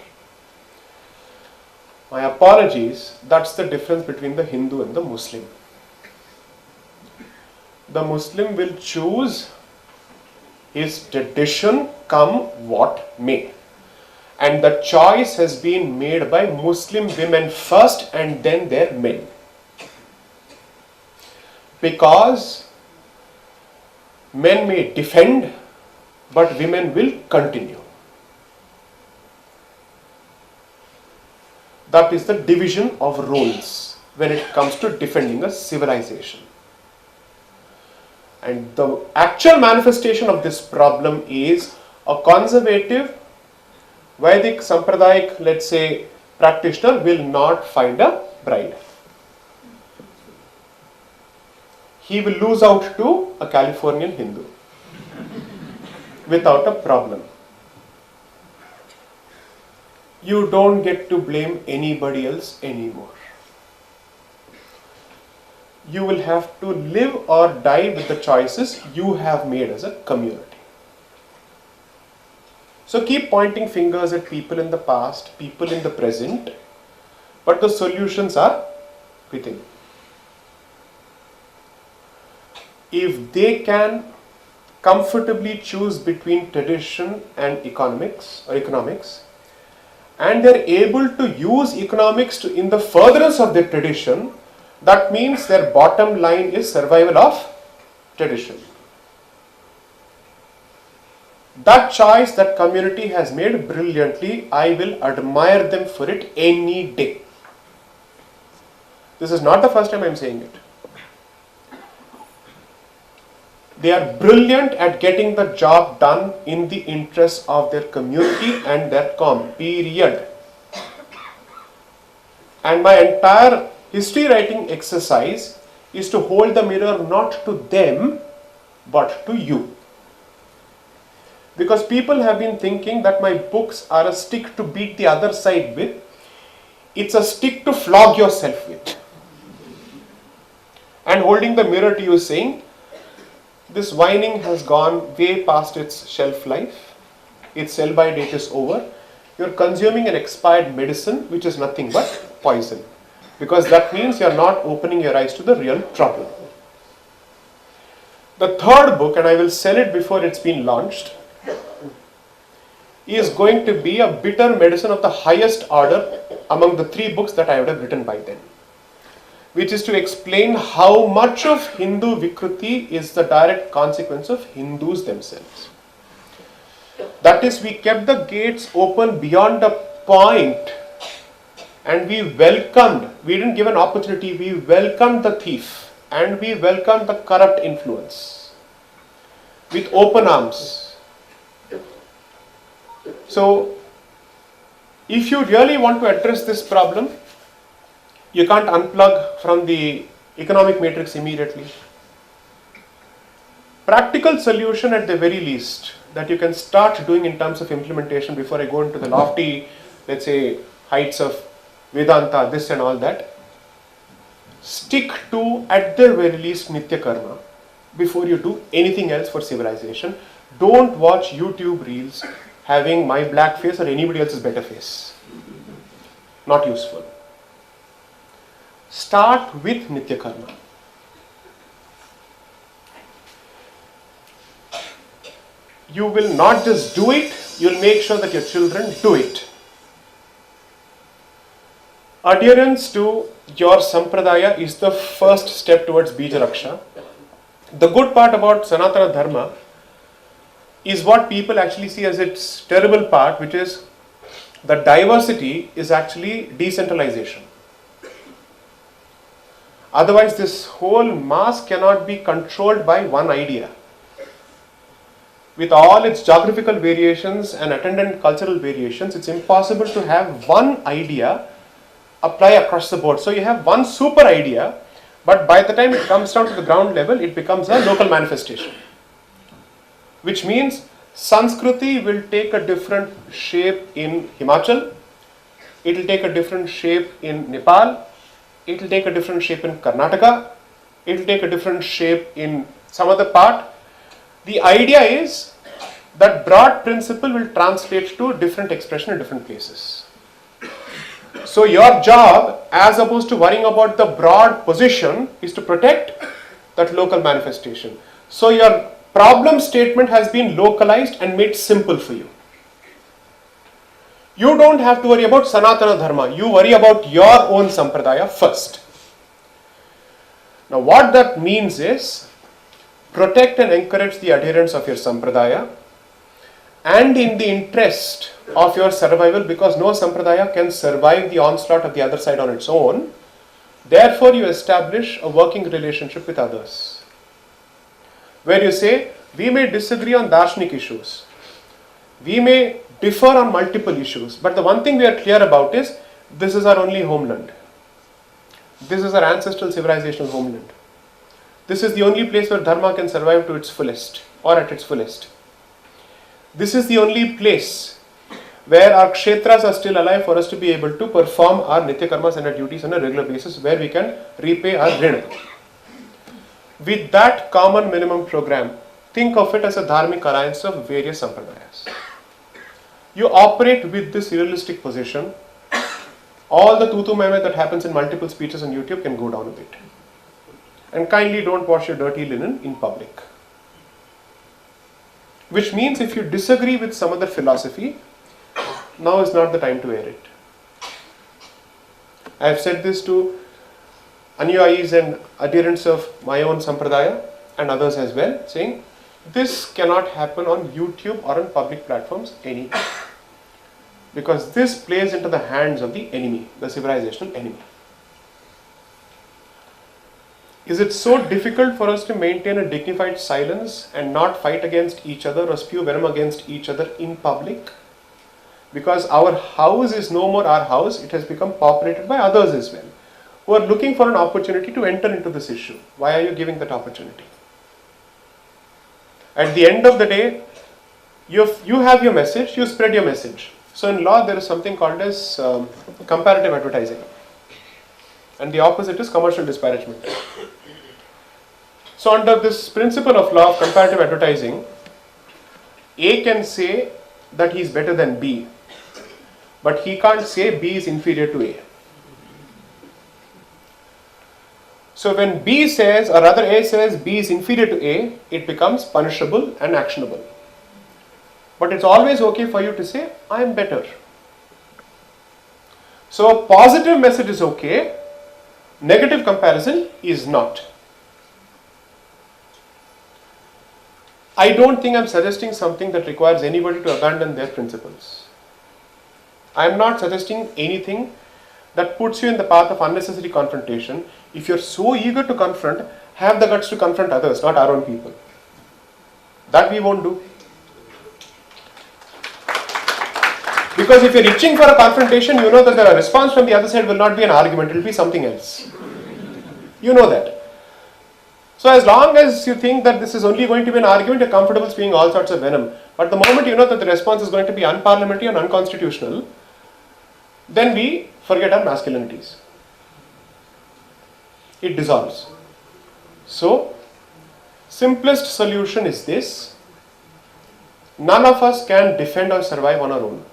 My apologies, that's the difference between the Hindu and the Muslim. The Muslim will choose his tradition come what may. And the choice has been made by Muslim women first and then their men. Because men may defend, but women will continue. That is the division of roles when it comes to defending a civilization. And the actual manifestation of this problem is a conservative Vedic Sampradayic, let's say, practitioner will not find a bride. He will lose out to a Californian Hindu without a problem. You don't get to blame anybody else anymore. You will have to live or die with the choices you have made as a community. So keep pointing fingers at people in the past, people in the present, but the solutions are within. If they can comfortably choose between tradition and economics, and they're able to use economics in the furtherance of their tradition, that means their bottom line is survival of tradition. That choice that community has made brilliantly, I will admire them for it any day. This is not the first time I am saying it. They are brilliant at getting the job done in the interest of their community and their period. And my entire history writing exercise is to hold the mirror not to them but to you. Because people have been thinking that my books are a stick to beat the other side with. It's a stick to flog yourself with. And holding the mirror to you saying, this whining has gone way past its shelf life. Its sell-by date is over. You're consuming an expired medicine which is nothing but poison. Because that means you're not opening your eyes to the real trouble. The third book, and I will sell it before it's been launched, is going to be a bitter medicine of the highest order among the 3 books that I would have written by then, which is to explain how much of Hindu Vikruti is the direct consequence of Hindus themselves. That is, we kept the gates open beyond a point and we didn't give an opportunity, we welcomed the thief and we welcomed the corrupt influence with open arms. So, if you really want to address this problem, you can't unplug from the economic matrix immediately. Practical solution at the very least that you can start doing in terms of implementation before I go into the lofty, let's say, heights of Vedanta, this and all that. Stick to, at the very least, Nitya Karma before you do anything else for civilization. Don't watch YouTube reels having my black face or anybody else's better face. Not useful. Start with Nitya Karma. You will not just do it, you will make sure that your children do it. Adherence to your sampradaya is the first step towards bīja rakṣā. The good part about Sanatana Dharma is what people actually see as its terrible part, which is the diversity is actually decentralization. Otherwise, this whole mass cannot be controlled by one idea. With all its geographical variations and attendant cultural variations, it's impossible to have one idea apply across the board. So you have one super idea, but by the time it comes down to the ground level, it becomes a local manifestation. Which means Sanskriti will take a different shape in Himachal, it will take a different shape in Nepal, it will take a different shape in Karnataka, it will take a different shape in some other part. The idea is that broad principle will translate to different expression in different places. So your job, as opposed to worrying about the broad position, is to protect that local manifestation. So your problem statement has been localized and made simple for you. You don't have to worry about Sanatana Dharma. You worry about your own sampradaya first. Now what that means is, protect and encourage the adherents of your sampradaya, and in the interest of your survival, because no sampradaya can survive the onslaught of the other side on its own, therefore you establish a working relationship with others. Where you say, we may disagree on darshanik issues, we may differ on multiple issues, but the one thing we are clear about is, this is our only homeland. This is our ancestral civilizational homeland. This is the only place where dharma can survive to its fullest, or at its fullest. This is the only place where our kshetras are still alive for us to be able to perform our nitya karmas and our duties on a regular basis, where we can repay our rin. With that common minimum program, think of it as a dharmic alliance of various sampradayas. You operate with this realistic position, all the tutu meme that happens in multiple speeches on YouTube can go down a bit. And kindly don't wash your dirty linen in public. Which means if you disagree with some other philosophy, now is not the time to air it. I have said this to anuyayis and adherents of my own sampradaya and others as well, saying this cannot happen on YouTube or on public platforms anywhere. Because this plays into the hands of the enemy, the civilizational enemy. Is it so difficult for us to maintain a dignified silence and not fight against each other or spew venom against each other in public? Because our house is no more our house, it has become populated by others as well, who are looking for an opportunity to enter into this issue. Why are you giving that opportunity? At the end of the day, you have your message, you spread your message. So in law, there is something called as comparative advertising. And the opposite is commercial disparagement. So under this principle of law of comparative advertising, A can say that he is better than B, but he can't say B is inferior to A. So when B says, or rather A says B is inferior to A, it becomes punishable and actionable. But it's always okay for you to say, I am better. So a positive message is okay, negative comparison is not. I don't think I'm suggesting something that requires anybody to abandon their principles. I'm not suggesting anything that puts you in the path of unnecessary confrontation. If you're so eager to confront, have the guts to confront others, not our own people. That we won't do. Because if you're itching for a confrontation, you know that the response from the other side will not be an argument, it will be something else. You know that. So as long as you think that this is only going to be an argument, you're comfortable spewing all sorts of venom. But the moment you know that the response is going to be unparliamentary and unconstitutional, then we forget our masculinities. It dissolves. So, simplest solution is this: none of us can defend or survive on our own.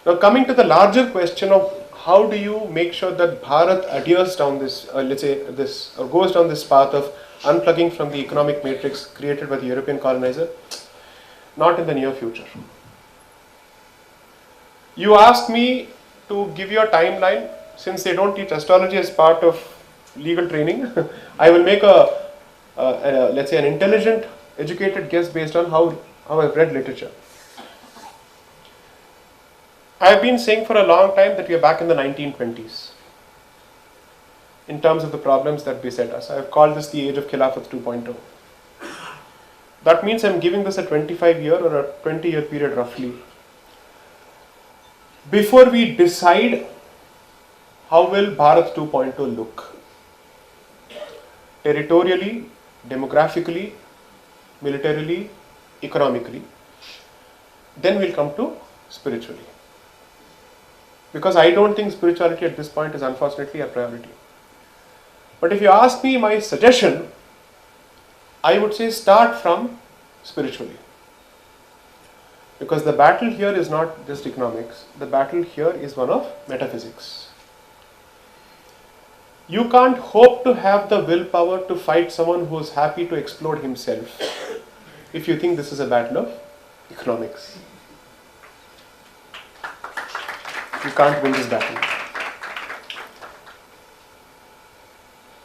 Now coming to the larger question of how do you make sure that Bharat adheres down this, goes down this path of unplugging from the economic matrix created by the European colonizer? Not in the near future. You asked me to give you a timeline. Since they don't teach astrology as part of legal training, I will make an intelligent, educated guess based on how I've read literature. I have been saying for a long time that we are back in the 1920s in terms of the problems that beset us. I have called this the age of Khilafat 2.0. That means I'm giving this a 25-year or a 20-year period roughly. Before we decide how will Bharat 2.0 look? Territorially, demographically, militarily, economically. Then we'll come to spiritually. Because I don't think spirituality at this point is unfortunately a priority. But if you ask me my suggestion, I would say start from spiritually. Because the battle here is not just economics, the battle here is one of metaphysics. You can't hope to have the willpower to fight someone who is happy to explode himself if you think this is a battle of economics. You can't win this battle.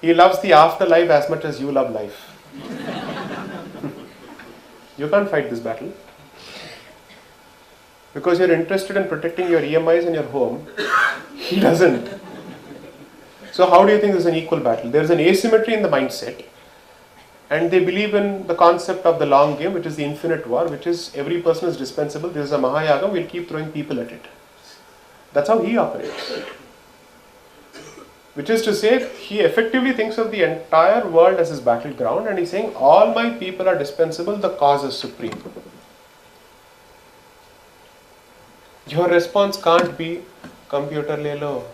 He loves the afterlife as much as you love life. You can't fight this battle. Because you're interested in protecting your EMIs and your home. He doesn't. So how do you think this is an equal battle? There's an asymmetry in the mindset. And they believe in the concept of the long game, which is the infinite war, which is every person is dispensable. This is a Maha, we'll keep throwing people at it. That's how he operates. Which is to say, he effectively thinks of the entire world as his battleground, and he's saying, all my people are dispensable, the cause is supreme. Your response can't be, computer le lo,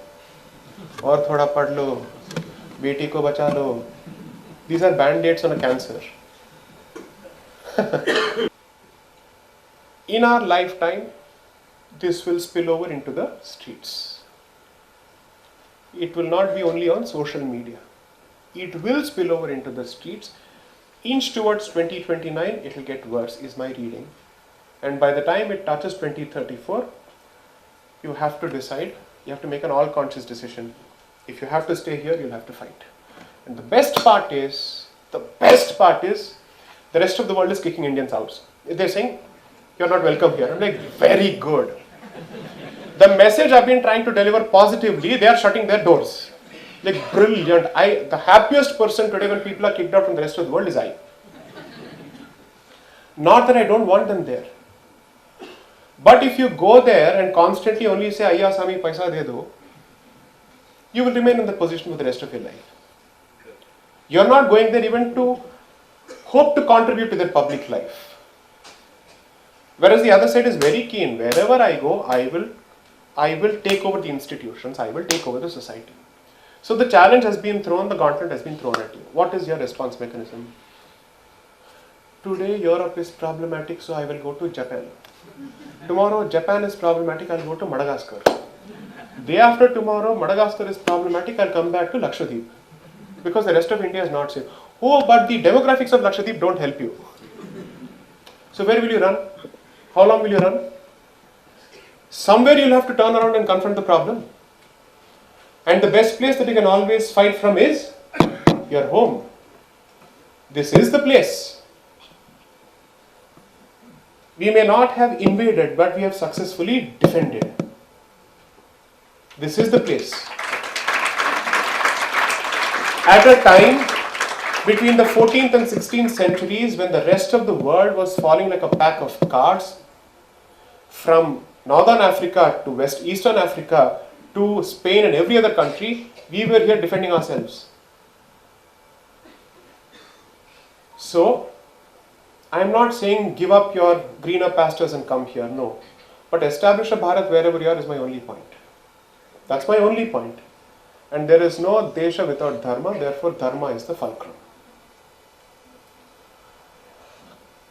aur thoda pad lo, beti ko bacha lo. These are band-aids on a cancer. In our lifetime, this will spill over into the streets. It will not be only on social media. It will spill over into the streets. Inch towards 2029, it will get worse, is my reading. And by the time it touches 2034, you have to decide, you have to make an all-conscious decision. If you have to stay here, you'll have to fight. And the best part is, the rest of the world is kicking Indians out. They're saying, you're not welcome here. I'm like, very good. The message I've been trying to deliver positively, they are shutting their doors. Like, brilliant. The happiest person today when people are kicked out from the rest of the world is I. Not that I don't want them there. But if you go there and constantly only say, Ayya Sami, paisa de do, you will remain in that position for the rest of your life. You are not going there even to hope to contribute to their public life. Whereas the other side is very keen. Wherever I go, I will take over the institutions, I will take over the society. So the challenge has been thrown, the gauntlet has been thrown at you. What is your response mechanism? Today Europe is problematic, so I will go to Japan. Tomorrow Japan is problematic, I'll go to Madagascar. Day after tomorrow, Madagascar is problematic, I'll come back to Lakshadweep. Because the rest of India is not safe. Oh, but the demographics of Lakshadweep don't help you. So where will you run? How long will you run? Somewhere you'll have to turn around and confront the problem. And the best place that you can always fight from is your home. This is the place. We may not have invaded, but we have successfully defended. This is the place. At a time between the 14th and 16th centuries, when the rest of the world was falling like a pack of cards, from Northern Africa to Eastern Africa to Spain and every other country, we were here defending ourselves. So, I am not saying give up your greener pastures and come here, no. But establish a Bharat wherever you are is my only point. That's my only point. And there is no desha without dharma, therefore dharma is the fulcrum.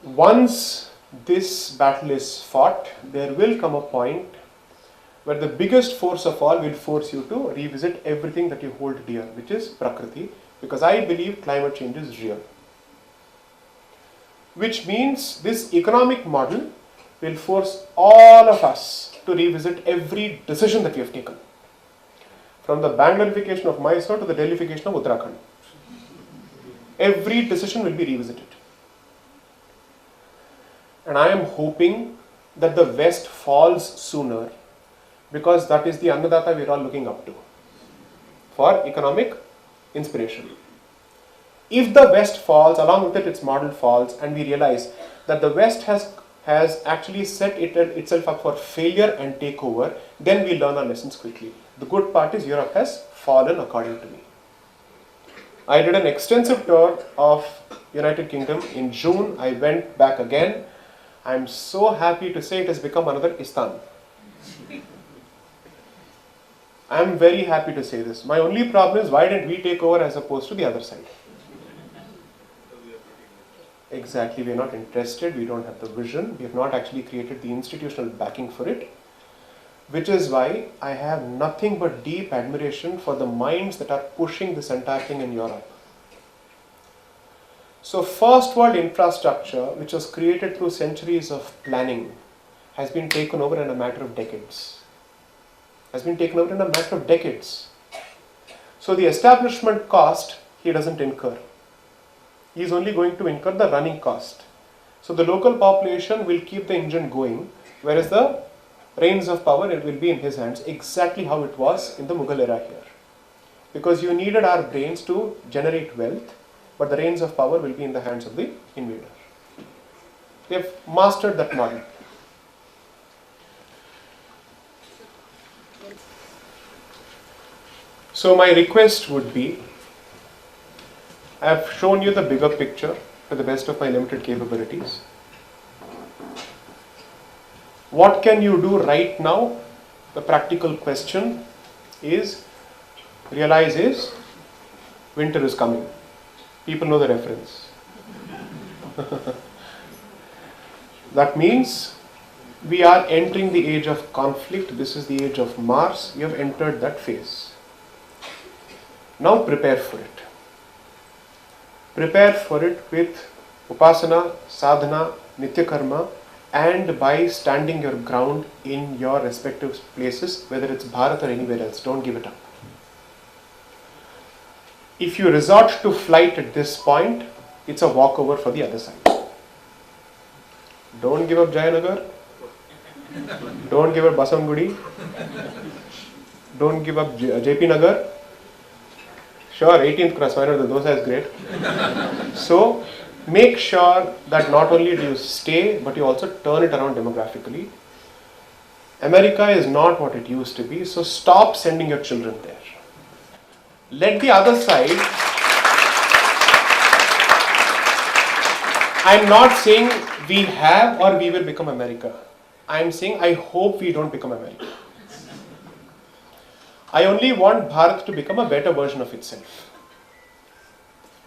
Once this battle is fought, there will come a point where the biggest force of all will force you to revisit everything that you hold dear, which is Prakriti, because I believe climate change is real. Which means this economic model will force all of us to revisit every decision that we have taken. From the Bangalorification of Mysore to the Delhification of Uttarakhand. Every decision will be revisited. And I am hoping that the West falls sooner, because that is the Annadata we are all looking up to for economic inspiration. If the West falls, along with it its model falls, and we realize that the West has actually set itself up for failure and takeover, then we learn our lessons quickly. The good part is Europe has fallen according to me. I did an extensive tour of United Kingdom. In June, I went back again. I am so happy to say it has become another Istan. I am very happy to say this. My only problem is, why didn't we take over as opposed to the other side? Exactly, we are not interested, we don't have the vision, we have not actually created the institutional backing for it. Which is why I have nothing but deep admiration for the minds that are pushing this entire thing in Europe. So first world infrastructure, which was created through centuries of planning, has been taken over in a matter of decades. So the establishment cost, he doesn't incur. He is only going to incur the running cost. So the local population will keep the engine going, whereas the reins of power, it will be in his hands, exactly how it was in the Mughal era here. Because you needed our brains to generate wealth, but the reins of power will be in the hands of the invader. They have mastered that model. So my request would be, I have shown you the bigger picture to the best of my limited capabilities. What can you do right now? The practical question is, realize is, winter is coming. People know the reference. That means we are entering the age of conflict. This is the age of Mars. We have entered that phase. Now prepare for it. Prepare for it with upasana, sadhana, nitya karma, and by standing your ground in your respective places, whether it's Bharat or anywhere else. Don't give it up. If you resort to flight at this point, it's a walkover for the other side. Don't give up Jayanagar. Don't give up Basangudi. Don't give up JP Nagar. Sure, 18th cross, why not? The dosa is great. So, make sure that not only do you stay, but you also turn it around demographically. America is not what it used to be, so stop sending your children there. Let the other side. I'm not saying we have or we will become America. I'm saying I hope we don't become America. I only want Bharat to become a better version of itself.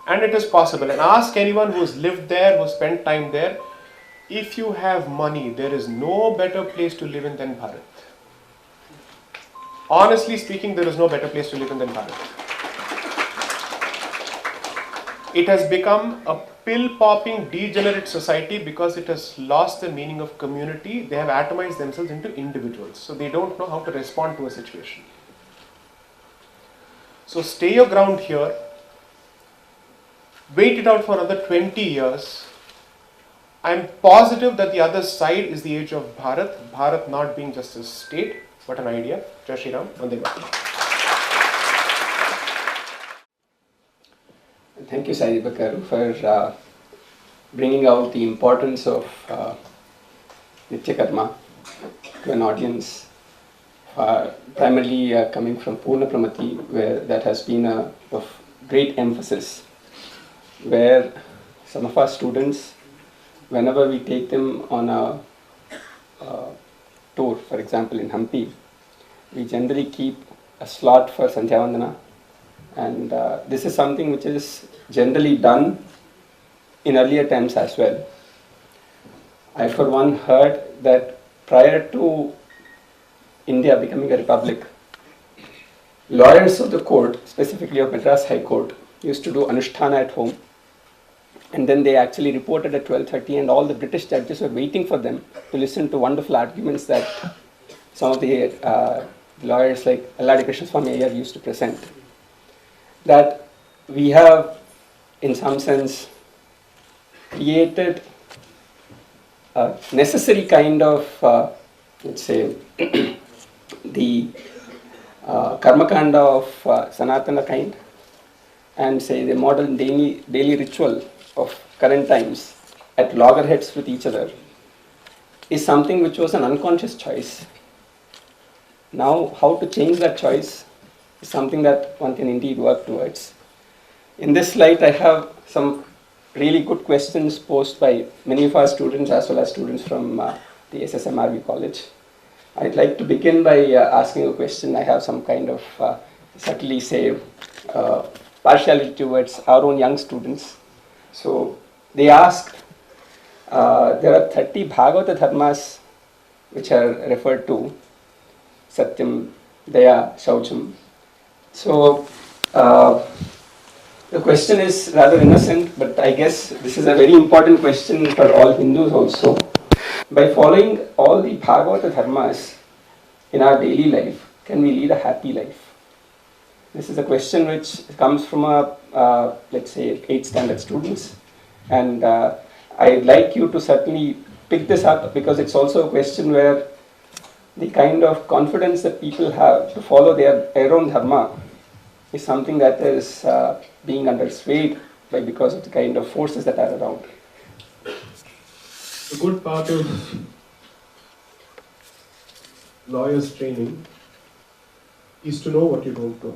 And it is possible. And ask anyone who's lived there, who spent time there, if you have money, there is no better place to live in than Bharat. Honestly speaking, there is no better place to live in than Bharat. It has become a pill-popping, degenerate society because it has lost the meaning of community. They have atomized themselves into individuals. So they don't know how to respond to a situation. So stay your ground here. Wait it out for another 20 years. I'm positive that the other side is the age of Bharat. Bharat not being just a state, but an idea. Jai Shri Ram. Vande Mataram. Thank you, Sai Deepak, for bringing out the importance of Nitya Karma to an audience, primarily coming from Pūrṇapramati, where that has been of great emphasis, where some of our students, whenever we take them on a tour, for example in Hampi, we generally keep a slot for Sandhya Vandana. And this is something which is generally done in earlier times as well. I for one heard that prior to India becoming a republic, lawyers of the court, specifically of Madras High Court, used to do Anushtana at home, and then they actually reported at 12:30, and all the British judges were waiting for them to listen to wonderful arguments that some of the lawyers like Alladi Krishna Swami Iyer used to present. That we have, in some sense, created a necessary kind of, let's say, the karma kanda of Sanatana kind, and say the modern daily ritual of current times at loggerheads with each other is something which was an unconscious choice. Now, how to change that choice is something that one can indeed work towards. In this light, I have some really good questions posed by many of our students as well as students from the SSMRV college. I'd like to begin by asking a question. I have some kind of subtly say partiality towards our own young students. So they ask, there are 30 Bhagavata dharmas which are referred to, Satyam, Daya, Shaucham. So the question is rather innocent, but I guess this is a very important question for all Hindus also. By following all the Bhagavata dharmas in our daily life, can we lead a happy life? This is a question which comes from a, let's say, 8th standard students. And I'd like you to certainly pick this up, because it's also a question where the kind of confidence that people have to follow their own dharma is something that is being underswayed by because of the kind of forces that are around. A good part of lawyer's training is to know what you don't know.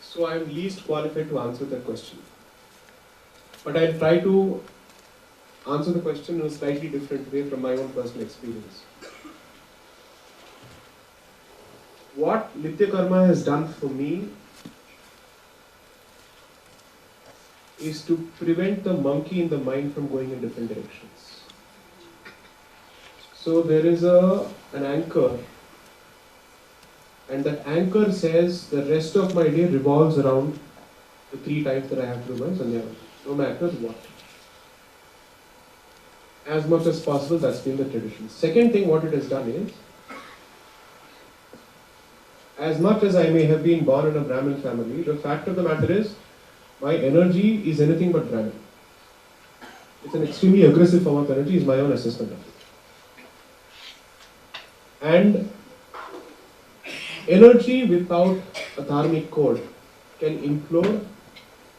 So I am least qualified to answer that question. But I'll try to answer the question in a slightly different way from my own personal experience. What Nitya Karma has done for me is to prevent the monkey in the mind from going in different directions. So there is an anchor, and that anchor says the rest of my day revolves around the 3 times that I have to do my Sandhya, no matter what. As much as possible, that's been the tradition. Second thing, what it has done is, as much as I may have been born in a Brahmin family, the fact of the matter is, my energy is anything but Brahmin. It's an extremely aggressive form of energy, is my own assessment of it. And energy without a dharmic code can implode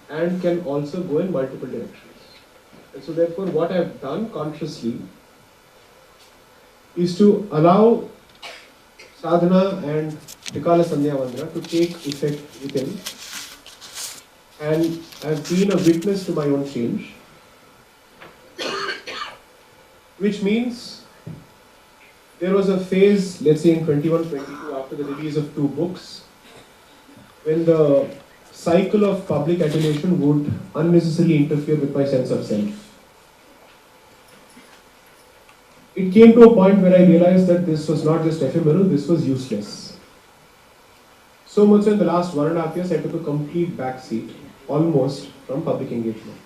and can also go in multiple directions. And so therefore what I've done consciously is to allow sadhana and Trikala Sandhya Vandana to take effect within. And I've been a witness to my own change, which means there was a phase, let's say in 21-22, after the release of 2 books, when the cycle of public adulation would unnecessarily interfere with my sense of self. It came to a point where I realized that this was not just ephemeral, this was useless. So much so in the last 1.5 years, I took a complete backseat, almost, from public engagement,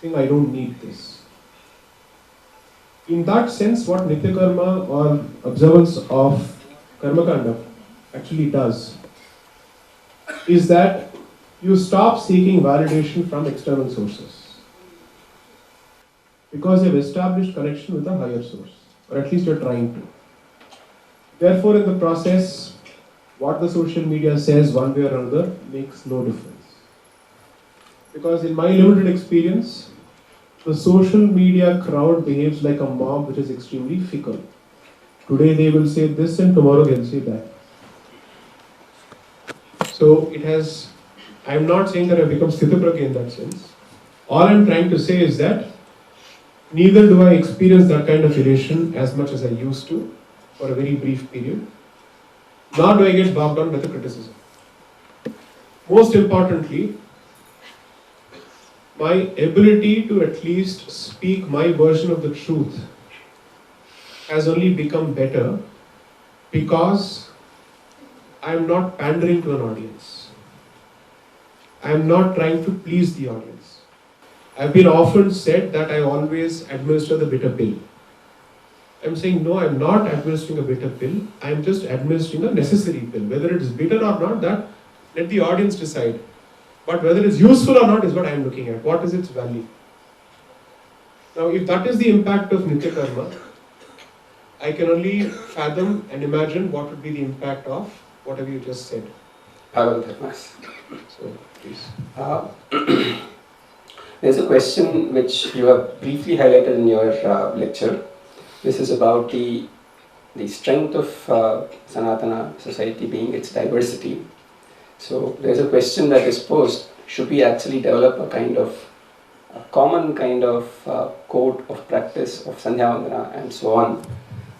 saying I don't need this. In that sense, what Nitya Karma or observance of Karma Kanda actually does is that you stop seeking validation from external sources, because you've established connection with a higher source, or at least you're trying to. Therefore, in the process, what the social media says one way or another makes no difference. Because in my limited experience, the social media crowd behaves like a mob which is extremely fickle. Today they will say this and tomorrow they'll say that. So it has, I'm not saying that I've become Sthitapragya in that sense. All I'm trying to say is that neither do I experience that kind of elation as much as I used to for a very brief period, nor do I get bogged down with the criticism. Most importantly, my ability to at least speak my version of the truth has only become better because I am not pandering to an audience. I am not trying to please the audience. I have been often said that I always administer the bitter pill. I am saying no, I am not administering a bitter pill. I am just administering a necessary pill. Whether it is bitter or not, that let the audience decide. But whether it's useful or not is what I am looking at. What is its value? Now, if that is the impact of Nitya Karma, I can only fathom and imagine what would be the impact of whatever you just said. So, please. There's a question which you have briefly highlighted in your lecture. This is about the strength of Sanatana society being its diversity. So there's a question that is posed, should we actually develop a common kind of code of practice of Sandhya Vandana and so on,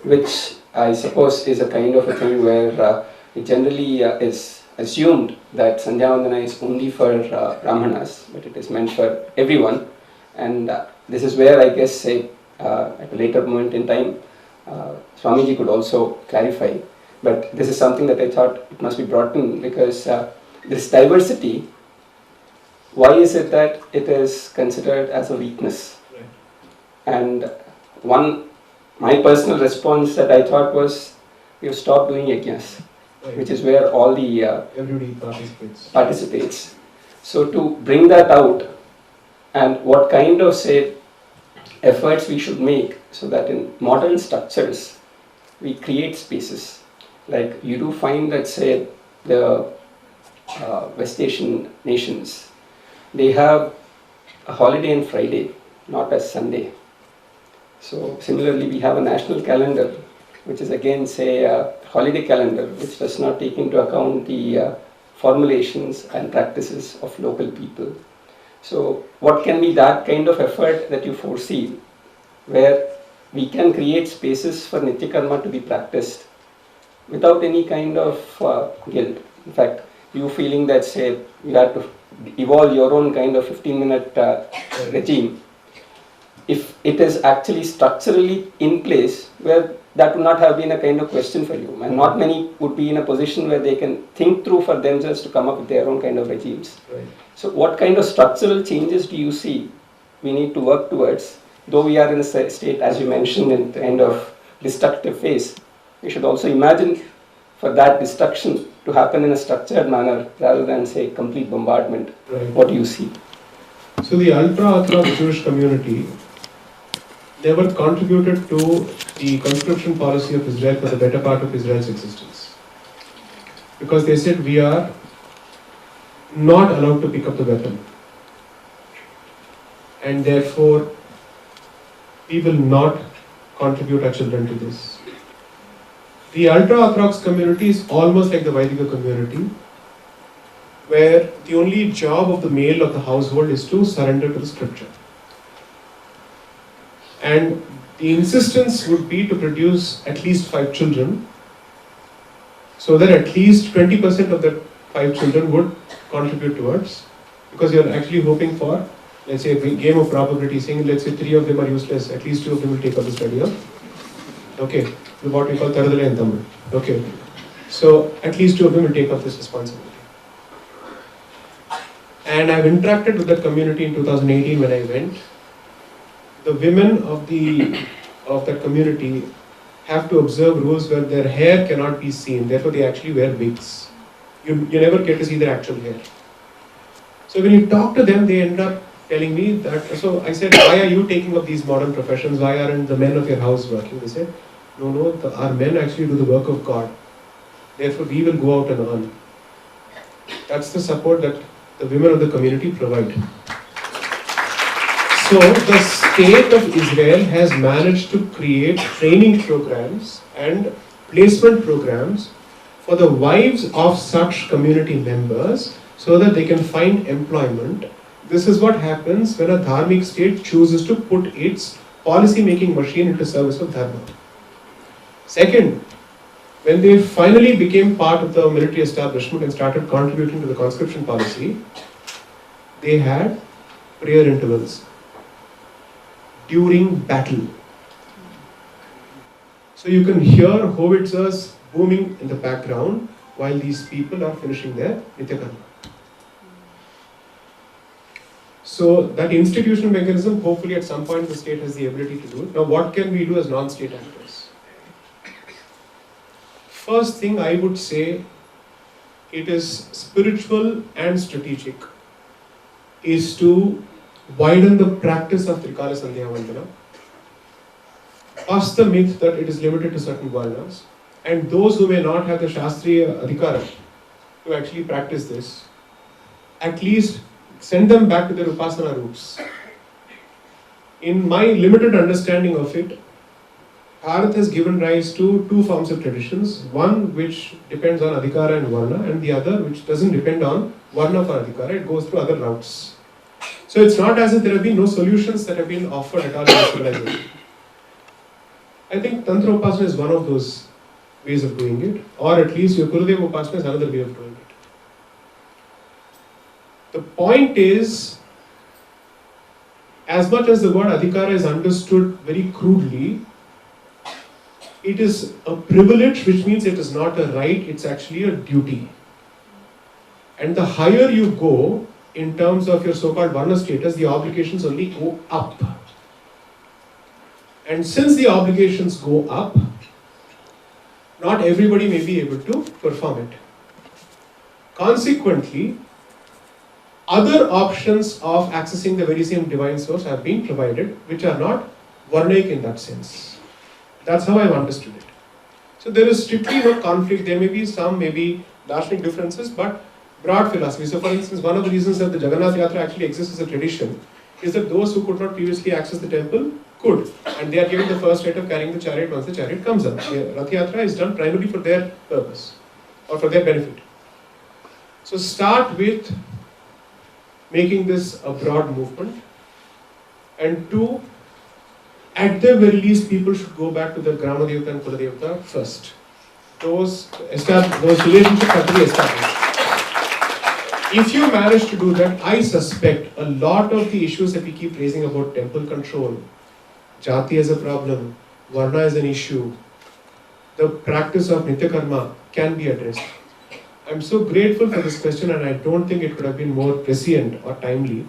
which I suppose is a kind of a thing where it generally is assumed that Sandhya Vandana is only for Brahmanas, but it is meant for everyone. And this is where I guess, say, at a later moment in time, Swamiji could also clarify. But this is something that I thought it must be brought in because this diversity, why is it that it is considered as a weakness? Right. And my personal response that I thought was, you stop doing yajnas, Right. which is where all the Everybody participates. So to bring that out and what kind of, say, efforts we should make so that in modern structures we create spaces. Like you do find that, say, the West Asian nations, they have a holiday on Friday, not as Sunday. So similarly, we have a national calendar, which is again, say, a holiday calendar, which does not take into account the formulations and practices of local people. So what can be that kind of effort that you foresee, where we can create spaces for Nitya Karma to be practiced without any kind of guilt? In fact, you feeling that, say, you have to evolve your own kind of 15-minute regime, if it is actually structurally in place, where that would not have been a kind of question for you, and not many would be in a position where they can think through for themselves to come up with their own kind of regimes. Right. So what kind of structural changes do you see we need to work towards? Though we are in a state, as you mentioned, in kind of destructive phase, we should also imagine for that destruction to happen in a structured manner rather than, say, complete bombardment. Right. What do you see? So the ultra-Orthodox Jewish community never contributed to the conscription policy of Israel for the better part of Israel's existence. Because they said we are not allowed to pick up the weapon. And therefore, we will not contribute our children to this. The ultra-orthodox community is almost like the Vaidika community, where the only job of the male of the household is to surrender to the scripture. And the insistence would be to produce at least 5 children, so that at least 20% of that 5 children would contribute towards, because you're actually hoping for, let's say, a game of probability, saying, let's say 3 of them are useless, at least 2 of them will take up the study of, okay, what we call Tīrtha in Tamil. Okay, so at least 2 of them will take up this responsibility. And I've interacted with that community in 2018 when I went. The women of that community have to observe rules where their hair cannot be seen, therefore they actually wear wigs. You never get to see their actual hair. So when you talk to them, they end up telling me that, so I said, why are you taking up these modern professions? Why aren't the men of your house working? They said, no, our men actually do the work of God. Therefore we will go out and earn. That's the support that the women of the community provide. So the state of Israel has managed to create training programs and placement programs for the wives of such community members so that they can find employment. This is what happens when a dharmic state chooses to put its policy making machine into service of dharma. Second, when they finally became part of the military establishment and started contributing to the conscription policy, they had prayer intervals during battle. So you can hear howitzers booming in the background while these people are finishing their Nitya Karma. So that institutional mechanism, hopefully at some point the state has the ability to do it. Now what can we do as non-state actors? First thing I would say, it is spiritual and strategic, is to widen the practice of Trikala Sandhya Vandana, bust the myth that it is limited to certain varnas, and those who may not have the Shastriya Adhikara to actually practice this, at least send them back to their Upasana roots. In my limited understanding of it, Bharat has given rise to 2 forms of traditions, one which depends on Adhikara and Varna, and the other which doesn't depend on Varna for Adhikara, it goes through other routes. So it's not as if there have been no solutions that have been offered at all in civilization. I think Tantra Upasana is one of those ways of doing it, or at least your Gurudeva Upasana is another way of doing it. The point is, as much as the word Adhikara is understood very crudely, it is a privilege, which means it is not a right, it's actually a duty. And the higher you go in terms of your so-called Varna status, the obligations only go up. And since the obligations go up, not everybody may be able to perform it. Consequently, other options of accessing the very same divine source have been provided, which are not Varnaic in that sense. That's how I've understood it. So there is strictly no conflict. There may be some maybe darshanik differences, but broad philosophy. So for instance, one of the reasons that the Jagannath Yatra actually exists as a tradition is that those who could not previously access the temple could, and they are given the first right of carrying the chariot once the chariot comes up. The Rath Yatra is done primarily for their purpose or for their benefit. So start with making this a broad movement, and 2, at the very least, people should go back to the Grama Devata and Kula Devata first. Those relationships have to be established. If you manage to do that, I suspect a lot of the issues that we keep raising about temple control, Jati as a problem, Varna as an issue, the practice of Nitya Karma can be addressed. I'm so grateful for this question, and I don't think it could have been more prescient or timely.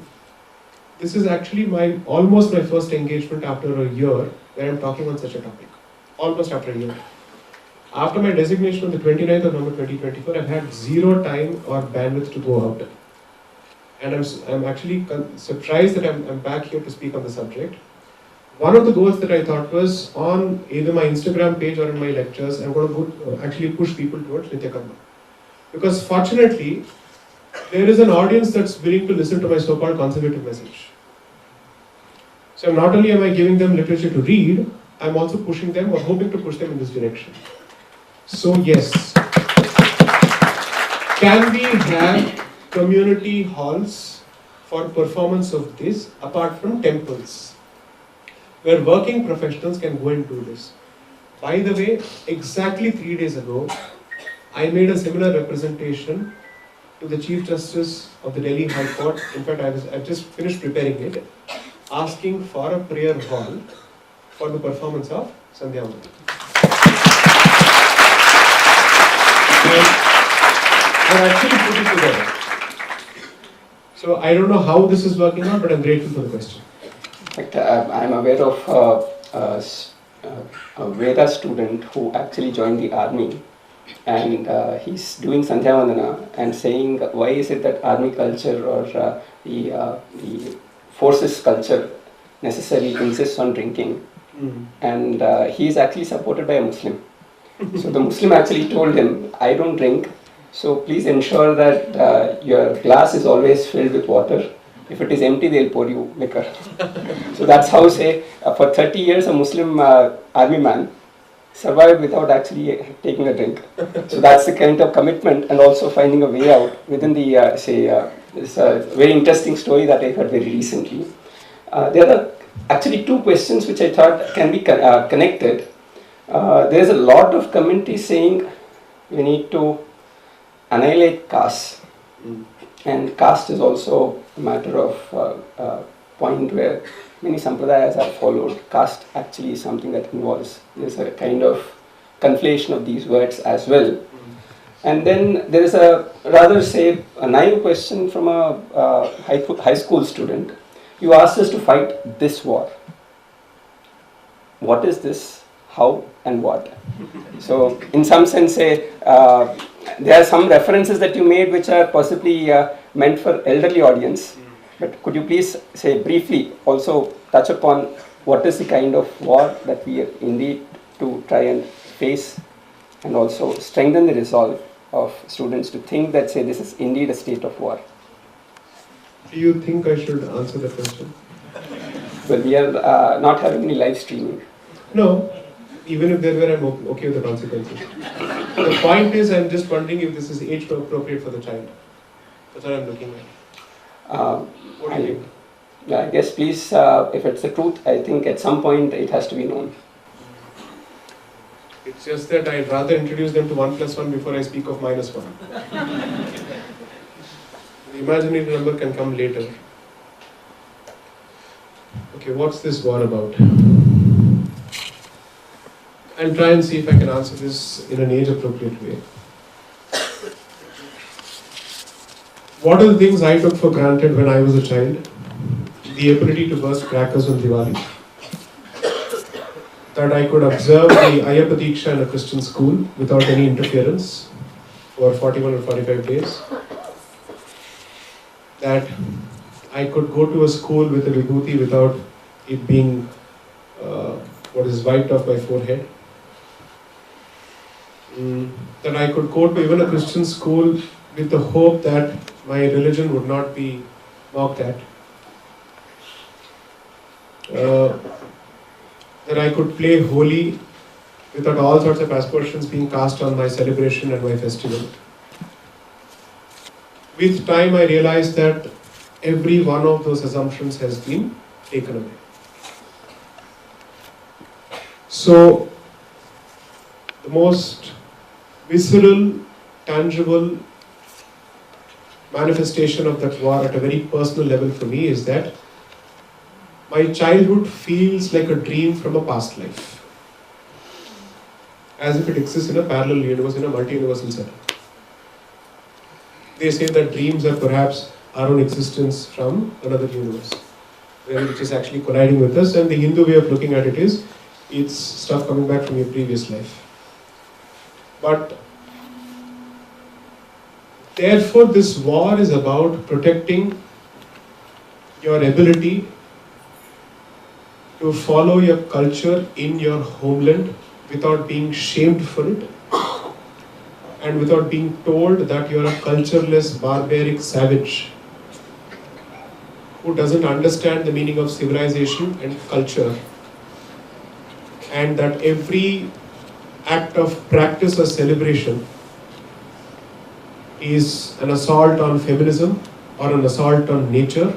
This is actually almost my first engagement after a year where I'm talking on such a topic. Almost after a year. After my designation on the 29th of November 2024, I've had 0 time or bandwidth to go out. And I'm actually surprised that I'm back here to speak on the subject. One of the goals that I thought was, on either my Instagram page or in my lectures, I'm going to actually push people towards Nitya Karma. Because fortunately, there is an audience that's willing to listen to my so-called conservative message. So not only am I giving them literature to read, I'm also pushing them or hoping to push them in this direction. So yes, can we have community halls for performance of this apart from temples, where working professionals can go and do this? By the way, exactly 3 days ago, I made a similar representation to the Chief Justice of the Delhi High Court. In fact, I just finished preparing it, asking for a prayer hall for the performance of Sandhya Vandana. And actually put it together. So I don't know how this is working out, but I'm grateful for the question. In fact, I'm aware of a Veda student who actually joined the army, and he's doing Sandhya Vandana and saying, why is it that army culture or the forces culture necessarily insists on drinking? And he is actually supported by a Muslim. So the Muslim actually told him, I don't drink, so please ensure that your glass is always filled with water. If it is empty, they'll pour you liquor. So that's how, say, for 30 years a Muslim army man survived without actually taking a drink. So that's the kind of commitment, and also finding a way out within the, this very interesting story that I heard very recently. There are actually two questions which I thought can be connected. There's a lot of commentary saying we need to annihilate caste. And caste is also a matter of point where many sampradayas are followed. Caste actually is something that involves, there's a kind of conflation of these words as well. And then there is a rather, say, a naive question from a high school student. You asked us to fight this war. What is this? How and what? So in some sense, say, there are some references that you made which are possibly meant for elderly audience. But could you please say briefly also touch upon what is the kind of war that we are indeed to try and face, and also strengthen the resolve of students to think that, say, this is indeed a state of war? Do you think I should answer the question? Well, we are not having any live streaming. No, even if there were, I'm okay with the consequences. The point is, I'm just wondering if this is age appropriate for the child. That's what I'm looking at. What do you think? I guess, please, if it's the truth, I think at some point it has to be known. It's just that I'd rather introduce them to 1 + 1 before I speak of -1. The imaginary number can come later. Okay, what's this war about? I'll try and see if I can answer this in an age-appropriate way. What are the things I took for granted when I was a child? The ability to burst crackers on Diwali. That I could observe the Ayyappa Diksha in a Christian school without any interference for 41 or 45 days. That I could go to a school with a vibhuti without it being wiped off my forehead. That I could go to even a Christian school with the hope that my religion would not be mocked at. That I could play Holi without all sorts of aspersions being cast on my celebration and my festival. With time, I realized that every one of those assumptions has been taken away. So, the most visceral, tangible manifestation of that war at a very personal level for me is that my childhood feels like a dream from a past life, as if it exists in a parallel universe, in a multi-universal setup. They say that dreams are perhaps our own existence from another universe, which is actually colliding with us, and the Hindu way of looking at it is, it's stuff coming back from your previous life. But therefore, this war is about protecting your ability to follow your culture in your homeland without being shamed for it, and without being told that you're a cultureless, barbaric savage who doesn't understand the meaning of civilization and culture, and that every act of practice or celebration is an assault on feminism, or an assault on nature,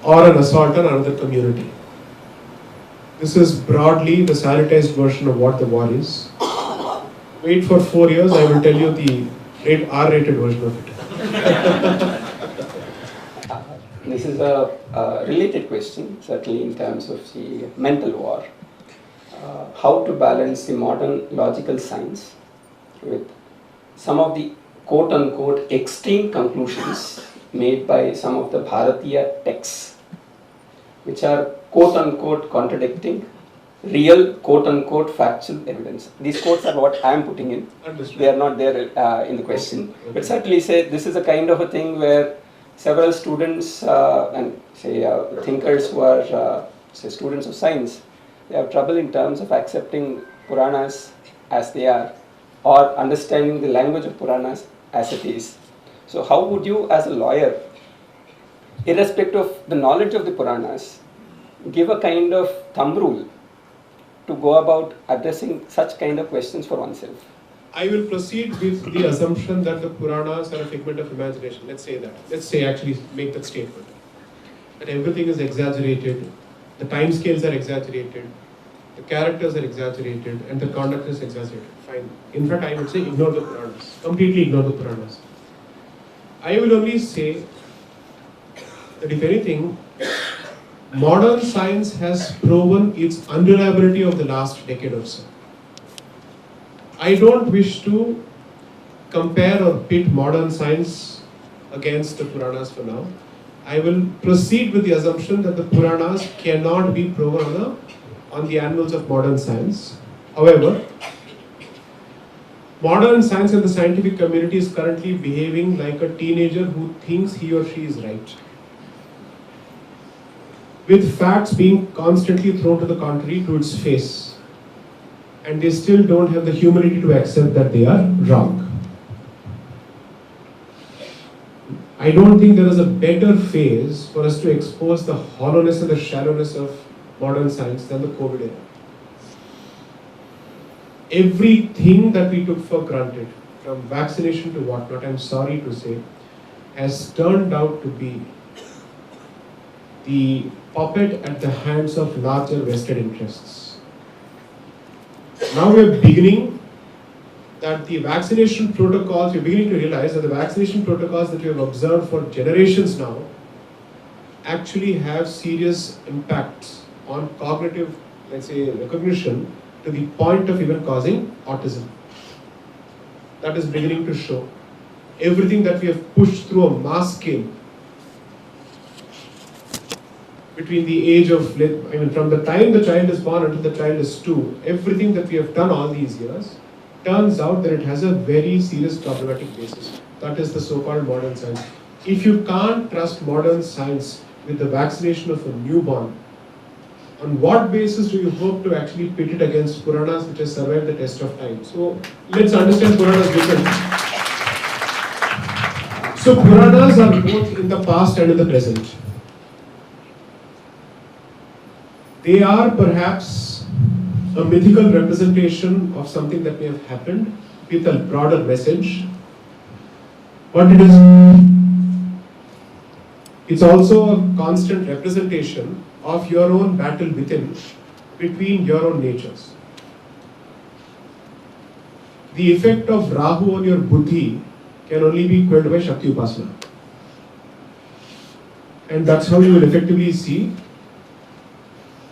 or an assault on another community. This is broadly the sanitized version of what the war is. Wait for 4 years, I will tell you the R-rated version of it. This is a related question, certainly in terms of the mental war. How to balance the modern logical science with some of the quote-unquote extreme conclusions made by some of the Bharatiya texts, which are quote-unquote contradicting real quote-unquote factual evidence. These quotes are what I am putting in. Understood. They are not there in the question. Okay. But certainly say this is a kind of a thing where several students and say thinkers who are say students of science, they have trouble in terms of accepting Puranas as they are, or understanding the language of Puranas as it is. So how would you as a lawyer, irrespective of the knowledge of the Puranas, give a kind of thumb rule to go about addressing such kind of questions for oneself? I will proceed with the assumption that the Puranas are a figment of imagination. Let's say that. Let's say actually make that statement. That everything is exaggerated, the time scales are exaggerated, the characters are exaggerated, and the conduct is exaggerated. Fine. In fact, I would say ignore the Puranas. Completely ignore the Puranas. I will only say that if anything, modern science has proven its unreliability of the last decade or so. I don't wish to compare or pit modern science against the Puranas for now. I will proceed with the assumption that the Puranas cannot be proven on the anvils of modern science. However, modern science and the scientific community is currently behaving like a teenager who thinks he or she is right, with facts being constantly thrown to the contrary to its face. And they still don't have the humility to accept that they are wrong. I don't think there is a better phase for us to expose the hollowness and the shallowness of modern science than the COVID era. Everything that we took for granted, from vaccination to whatnot, I'm sorry to say, has turned out to be the puppet at the hands of larger vested interests. Now we're beginning that the vaccination protocols, we're beginning to realize that the vaccination protocols that we have observed for generations now actually have serious impacts on cognitive, let's say, recognition to the point of even causing autism. That is beginning to show. Everything that we have pushed through a mass scale between the age of, from the time the child is born until the child is 2, everything that we have done all these years, turns out that it has a very serious problematic basis. That is the so-called modern science. If you can't trust modern science with the vaccination of a newborn, on what basis do you hope to actually pit it against Puranas which has survived the test of time? So let's understand Puranas differently. So Puranas are both in the past and in the present. They are perhaps a mythical representation of something that may have happened with a broader message, but it's also a constant representation of your own battle within, between your own natures. The effect of Rahu on your buddhi can only be quelled by Shakti Upasana. And that's how you will effectively see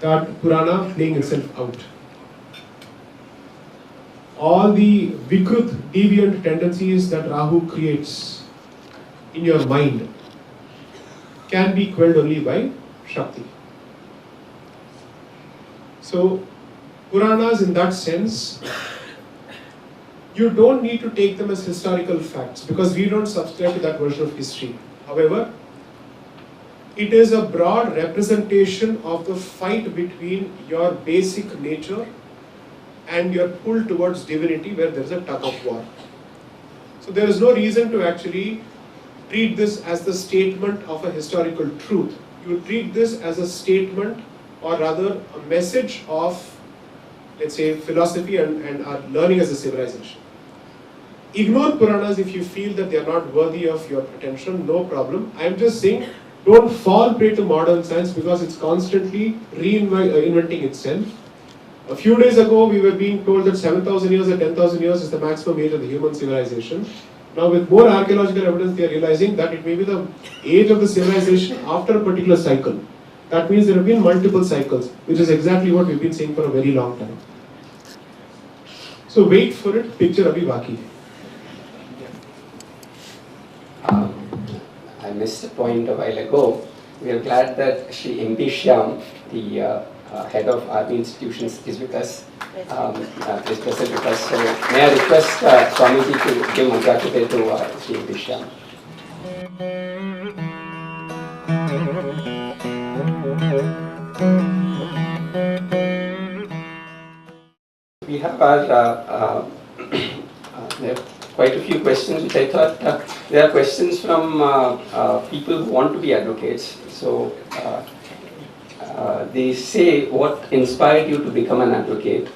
that Purana playing itself out. All the Vikrut, deviant tendencies that Rahu creates in your mind can be quelled only by Shakti. So, Puranas in that sense, you don't need to take them as historical facts because we don't subscribe to that version of history. However, it is a broad representation of the fight between your basic nature and your pull towards divinity where there is a tug of war. So there is no reason to actually treat this as the statement of a historical truth. You treat this as a statement or rather a message of let's say, philosophy and are learning as a civilization. Ignore Puranas if you feel that they are not worthy of your attention, no problem. I am just saying, don't fall prey to modern science because it's constantly reinventing itself. A few days ago, we were being told that 7,000 years or 10,000 years is the maximum age of the human civilization. Now, with more archaeological evidence, they are realizing that it may be the age of the civilization after a particular cycle. That means there have been multiple cycles, which is exactly what we've been saying for a very long time. So wait for it, picture abhi baki hai. I missed a point a while ago. We are glad that Shri MP Shyam, the head of Army institutions, is with us, is present with us. So may I request Swamiji to give Madhwacharya to Shri MP Shyam. We have our there are quite a few questions which I thought there are questions from people who want to be advocates. So they say, what inspired you to become an advocate?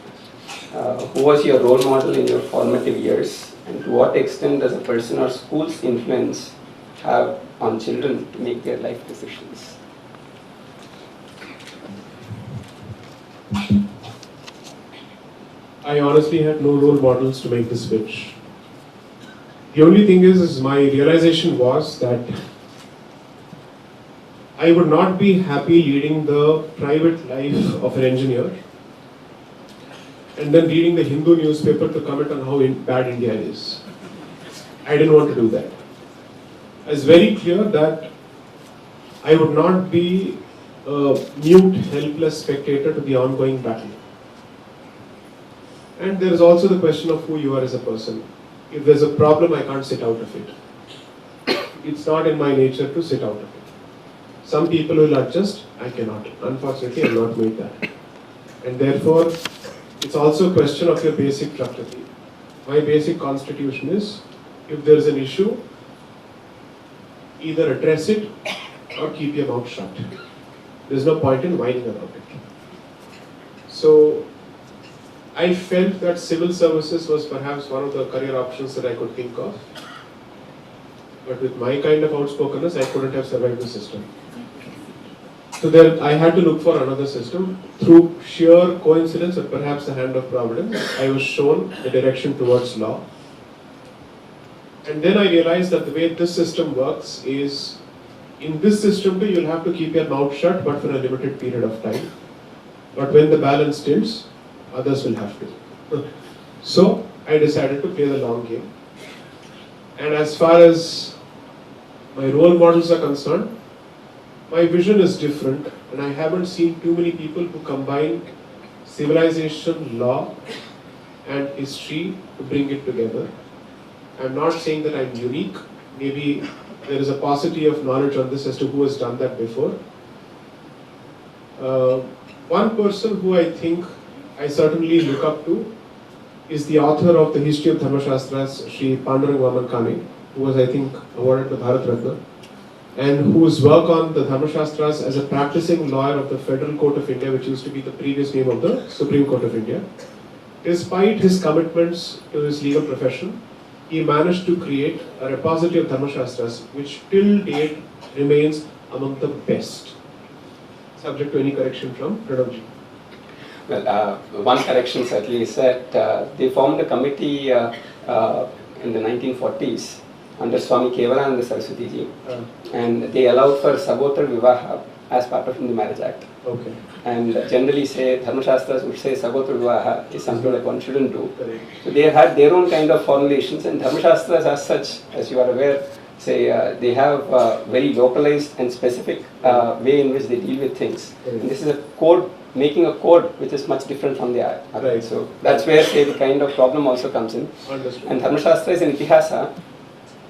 Who was your role model in your formative years? And to what extent does a person or school's influence have on children to make their life decisions? I honestly had no role models to make the switch. The only thing is my realization was that I would not be happy leading the private life of an engineer and then reading the Hindu newspaper to comment on how bad India is. I didn't want to do that. I was very clear that I would not be a mute, helpless spectator to the ongoing battle. And there is also the question of who you are as a person. If there's a problem, I can't sit out of it. It's not in my nature to sit out of it. Some people will adjust, I cannot. Unfortunately, I'm not made that. And therefore, it's also a question of your basic prakriti. My basic constitution is, if there is an issue, either address it or keep your mouth shut. There's no point in whining about it. So, I felt that civil services was perhaps one of the career options that I could think of. But with my kind of outspokenness, I couldn't have survived the system. So then I had to look for another system. Through sheer coincidence or perhaps the hand of providence, I was shown the direction towards law. And then I realized that the way this system works is, in this system too, you'll have to keep your mouth shut, but for a limited period of time. But when the balance tilts, others will have to. So I decided to play the long game. And as far as my role models are concerned, my vision is different, and I haven't seen too many people who combine civilization, law, and history to bring it together. I'm not saying that I'm unique. Maybe there is a paucity of knowledge on this as to who has done that before. One person who I think I certainly look up to is the author of the History of Dharma Shastras, Sri Pūrṇapramati, who was, I think, awarded the Bharat Ratna, and whose work on the Dharma Shastras as a practicing lawyer of the Federal Court of India, which used to be the previous name of the Supreme Court of India. Despite his commitments to his legal profession, he managed to create a repository of Dharma Shastras, which till date remains among the best, subject to any correction from Pranavji. Well, one correction certainly is that they formed a committee in the 1940s under Swami Kevalananda Saraswati ji, and they allowed for Sagotra Vivaha as part of Hindu Marriage Act. Okay. And generally say, Dharma Shastras would say Sagotra Vivaha is something that one shouldn't do. So they had their own kind of formulations, and Dharma Shastras as such, as you are aware, say they have very localized and specific way in which they deal with things. And this is a code, making a code which is much different from the other. Right. So that's where say the kind of problem also comes in. Understood. And Dharma Shastra is an itihasa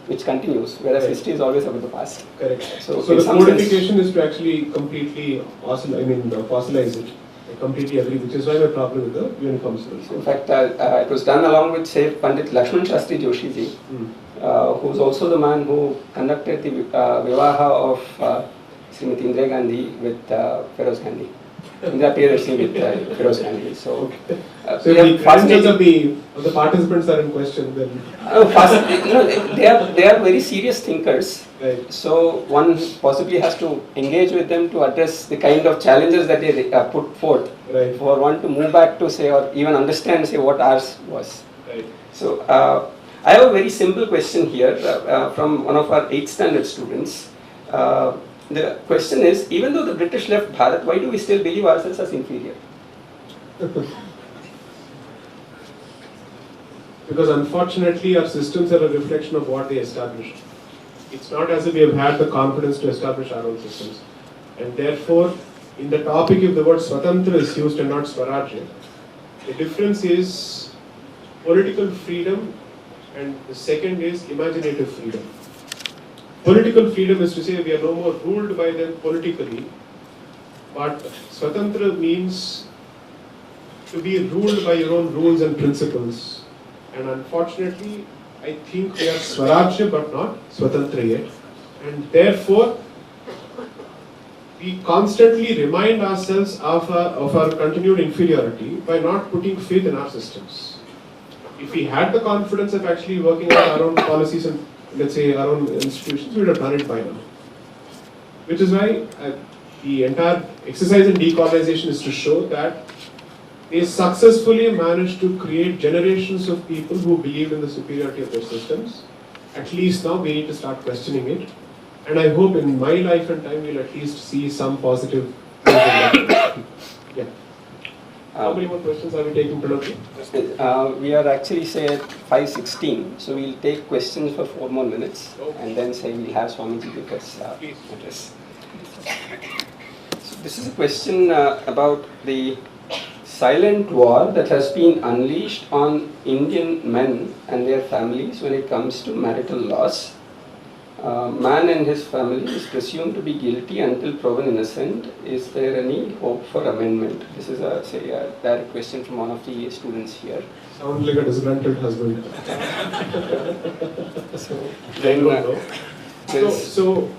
which continues, whereas Right. history is always about the past. Correct. So So in the some codification is to actually completely fossilize it. I completely agree, which is why my problem with the uniform syllabus. In fact, it was done along with, say, Pandit Lakshman Shastri Joshi ji, who was also the man who conducted the Vivaha of Srimati Indira Gandhi with Feroz Gandhi. Indira Priyadarsini with Feroz Gandhi. So So if the credentials of the participants are in question, then they are very serious thinkers. right. So one possibly has to engage with them to address the kind of challenges that they put forth. Right. For one to move back to say, or even understand, say, what ours was. Right. So I have a very simple question here from one of our 8th standard students. The question is, even though the British left Bharat, why do we still believe ourselves as inferior? Because unfortunately our systems are a reflection of what they established. It's not as if we have had the confidence to establish our own systems. And therefore, in the topic, if the word Sva-tantra is used and not Swarajya, the difference is political freedom and the second is imaginative freedom. Political freedom is to say we are no more ruled by them politically, but Sva-tantra means to be ruled by your own rules and principles. And unfortunately, I think we are Swarajya but not Swa-tantra yet. And therefore, we constantly remind ourselves of our continued inferiority by not putting faith in our systems. If we had the confidence of actually working on our own policies and, let's say, our own institutions, we would have done it by now. Which is why the entire exercise in decolonization is to show that they successfully managed to create generations of people who believed in the superiority of their systems. At least now we need to start questioning it. And I hope in my life and time we'll at least see some positive yeah. How many more questions are we taking, Purnapramati? We are actually, say, at 5:16, so we'll take questions for 4 more minutes, and then say we'll have Swamiji give us address. So this is a question about the silent war that has been unleashed on Indian men and their families when it comes to marital laws. Man and his family is presumed to be guilty until proven innocent. Is there any hope for amendment? This is a direct question from one of the students here. Sounds like a disgruntled husband. So then, so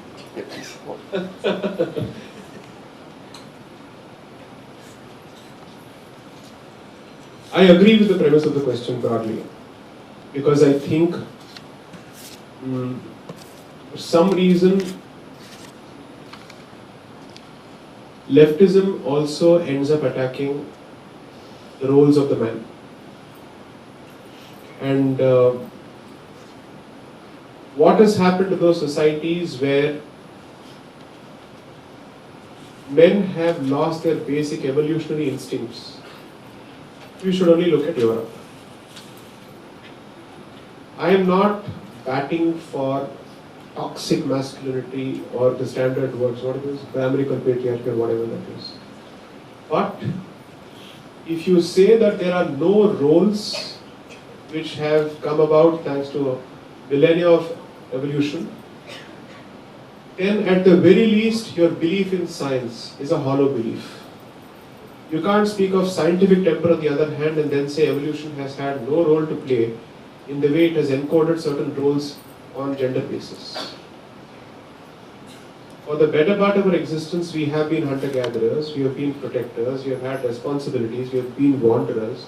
I agree with the premise of the question broadly, because I think for some reason leftism also ends up attacking the roles of the man. And what has happened to those societies where men have lost their basic evolutionary instincts? We should only look at Europe. I am not batting for toxic masculinity or the standard words, what it is, American patriarchy or whatever that is. But if you say that there are no roles which have come about thanks to millennia of evolution, then at the very least your belief in science is a hollow belief. You can't speak of scientific temper on the other hand and then say evolution has had no role to play in the way it has encoded certain roles on gender basis. For the better part of our existence, we have been hunter-gatherers, we have been protectors, we have had responsibilities, we have been wanderers.